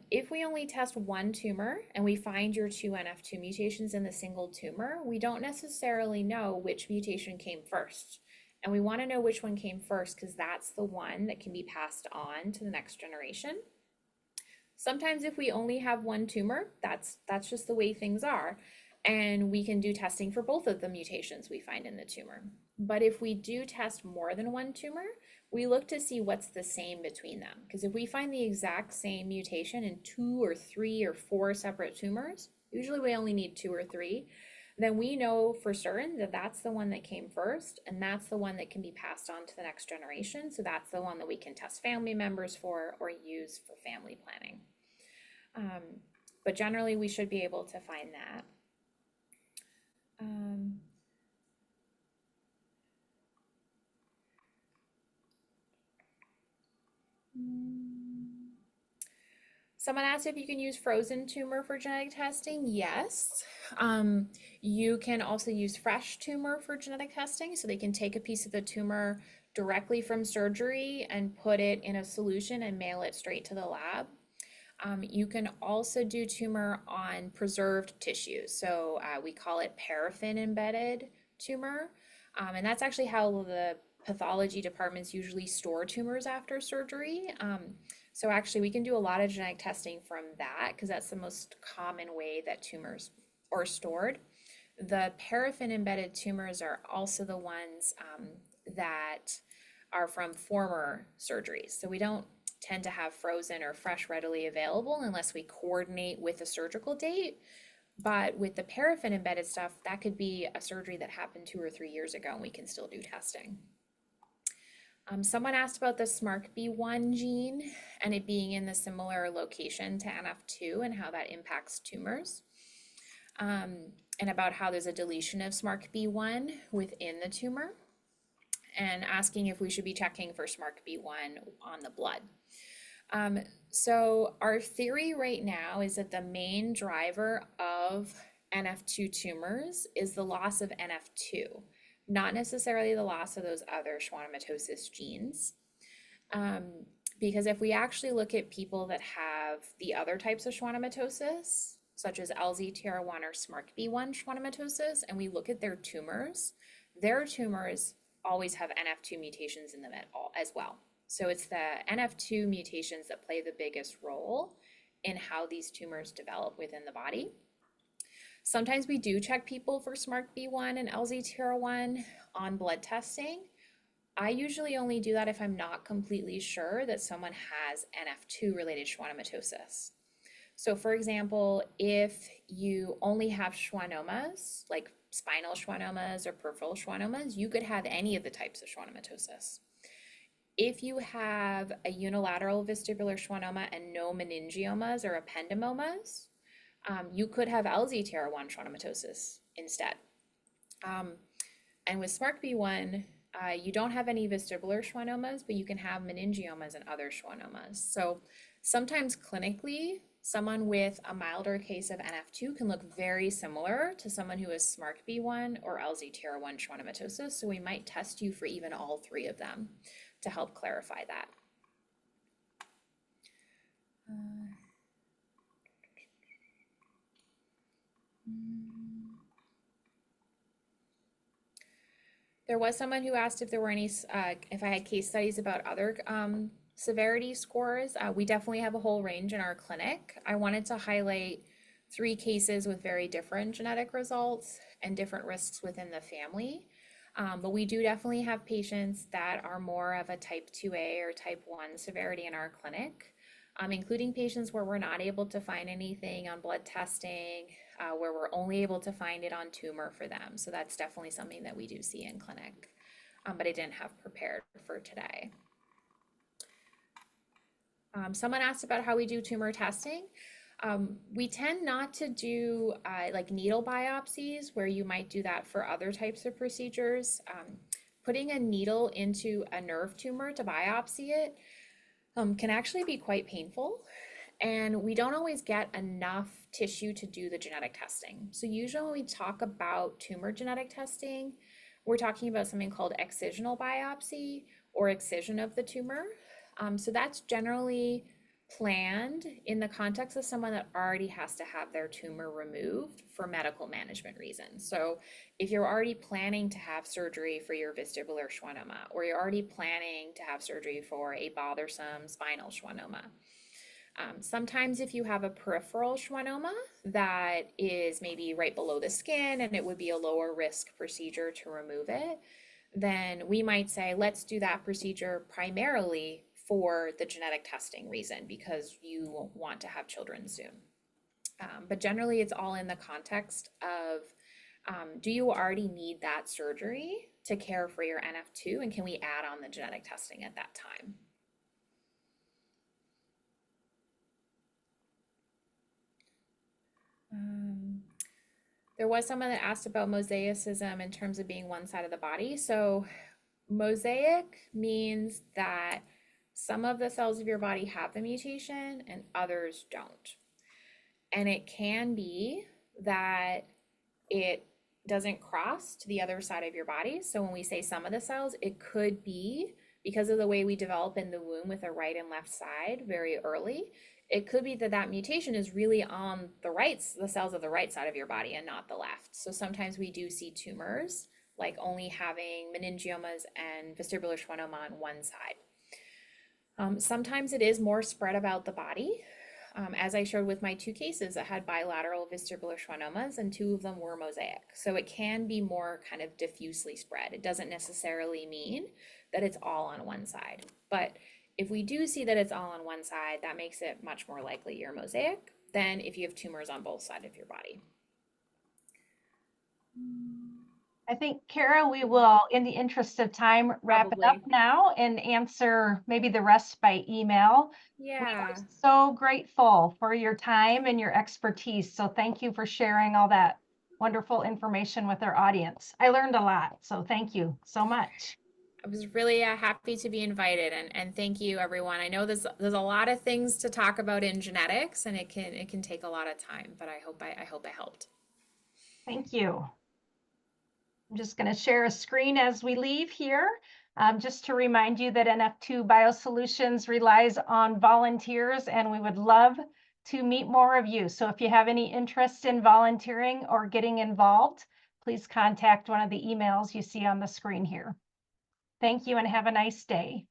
if we only test one tumor and we find your 2 NF2 mutations in the single tumor, we don't necessarily know which mutation came first. And we want to know which one came first because that's the one that can be passed on to the next generation. Sometimes if we only have one tumor, that's just the way things are. And we can do testing for both of the mutations we find in the tumor. But if we do test more than one tumor, we look to see what's the same between them. Because if we find the exact same mutation in 2 or 3 or 4 separate tumors, usually we only need 2 or 3, then we know for certain that that's the one that came first, and that's the one that can be passed on to the next generation. So that's the one that we can test family members for or use for family planning. But generally, we should be able to find that. Someone asked if you can use frozen tumor for genetic testing. Yes. You can also use fresh tumor for genetic testing. So they can take a piece of the tumor directly from surgery and put it in a solution and mail it straight to the lab. You can also do tumor on preserved tissue. So we call it paraffin embedded tumor. And that's actually how the pathology departments usually store tumors after surgery. So actually we can do a lot of genetic testing from that because that's the most common way that tumors are stored. The paraffin embedded tumors are also the ones that are from former surgeries. So we don't tend to have frozen or fresh readily available unless we coordinate with a surgical date. But with the paraffin embedded stuff, that could be a surgery that happened 2 or 3 years ago and we can still do testing. Someone asked about the SMARCB1 gene and it being in the similar location to NF2 and how that impacts tumors. And about how there's a deletion of SMARCB1 within the tumor, and asking if we should be checking for SMARCB1 on the blood. So our theory right now is that the main driver of NF2 tumors is the loss of NF2, not necessarily the loss of those other schwannomatosis genes. Because if we actually look at people that have the other types of schwannomatosis, such as LZTR1 or SMARCB1 schwannomatosis, and we look at their tumors always have NF2 mutations in them as well. So it's the NF2 mutations that play the biggest role in how these tumors develop within the body. Sometimes we do check people for SMARCB1 and LZTR1 on blood testing. I usually only do that if I'm not completely sure that someone has NF2 related schwannomatosis. So for example, if you only have schwannomas, like spinal schwannomas or peripheral schwannomas, you could have any of the types of schwannomatosis. If you have a unilateral vestibular schwannoma and no meningiomas or ependymomas, you could have LZTR1 schwannomatosis instead. And with SMARCB1, you don't have any vestibular schwannomas, but you can have meningiomas and other schwannomas. So sometimes clinically, someone with a milder case of NF2 can look very similar to someone who has SMARCB1 or LZTR1 schwannomatosis. So we might test you for even all 3 of them to help clarify that. There was someone who asked if there were any, if I had case studies about other severity scores. We definitely have a whole range in our clinic. I wanted to highlight 3 cases with very different genetic results and different risks within the family. But we do definitely have patients that are more of a type 2A or type 1 severity in our clinic, including patients where we're not able to find anything on blood testing, where we're only able to find it on tumor for them. So that's definitely something that we do see in clinic, but I didn't have prepared for today. Someone asked about how we do tumor testing. We tend not to do like needle biopsies where you might do that for other types of procedures. Putting a needle into a nerve tumor to biopsy it can actually be quite painful, and we don't always get enough tissue to do the genetic testing. So usually when we talk about tumor genetic testing, we're talking about something called excisional biopsy or excision of the tumor. So that's generally planned in the context of someone that already has to have their tumor removed for medical management reasons. So if you're already planning to have surgery for your vestibular schwannoma, or you're already planning to have surgery for a bothersome spinal schwannoma, Sometimes if you have a peripheral schwannoma that is maybe right below the skin and it would be a lower risk procedure to remove it, then we might say, let's do that procedure primarily for the genetic testing reason, because you want to have children soon. But generally it's all in the context of, do you already need that surgery to care for your NF2, and can we add on the genetic testing at that time? There was someone that asked about mosaicism in terms of being one side of the body. So mosaic means that some of the cells of your body have the mutation and others don't. And it can be that it doesn't cross to the other side of your body. So when we say some of the cells, it could be because of the way we develop in the womb with a right and left side very early. It could be that that mutation is really on the cells of the right side of your body and not the left. So sometimes we do see tumors, like only having meningiomas and vestibular schwannoma on one side. Sometimes it is more spread about the body. As I showed with my 2 cases that had bilateral vestibular schwannomas, and 2 of them were mosaic. So it can be more kind of diffusely spread. It doesn't necessarily mean that it's all on one side. But if we do see that it's all on one side, that makes it much more likely you're mosaic than if you have tumors on both sides of your body.
I think, Kara, we will, in the interest of time, wrap it up now and answer maybe the rest by email.
Yeah.
We are so grateful for your time and your expertise. So thank you for sharing all that wonderful information with our audience. I learned a lot, so thank you so much.
I was really happy to be invited, and thank you, everyone. I know there's a lot of things to talk about in genetics, and it can take a lot of time, but I hope I helped.
Thank you. I'm just going to share a screen as we leave here, just to remind you that NF2 Biosolutions relies on volunteers, and we would love to meet more of you. So if you have any interest in volunteering or getting involved, please contact one of the emails you see on the screen here. Thank you and have a nice day.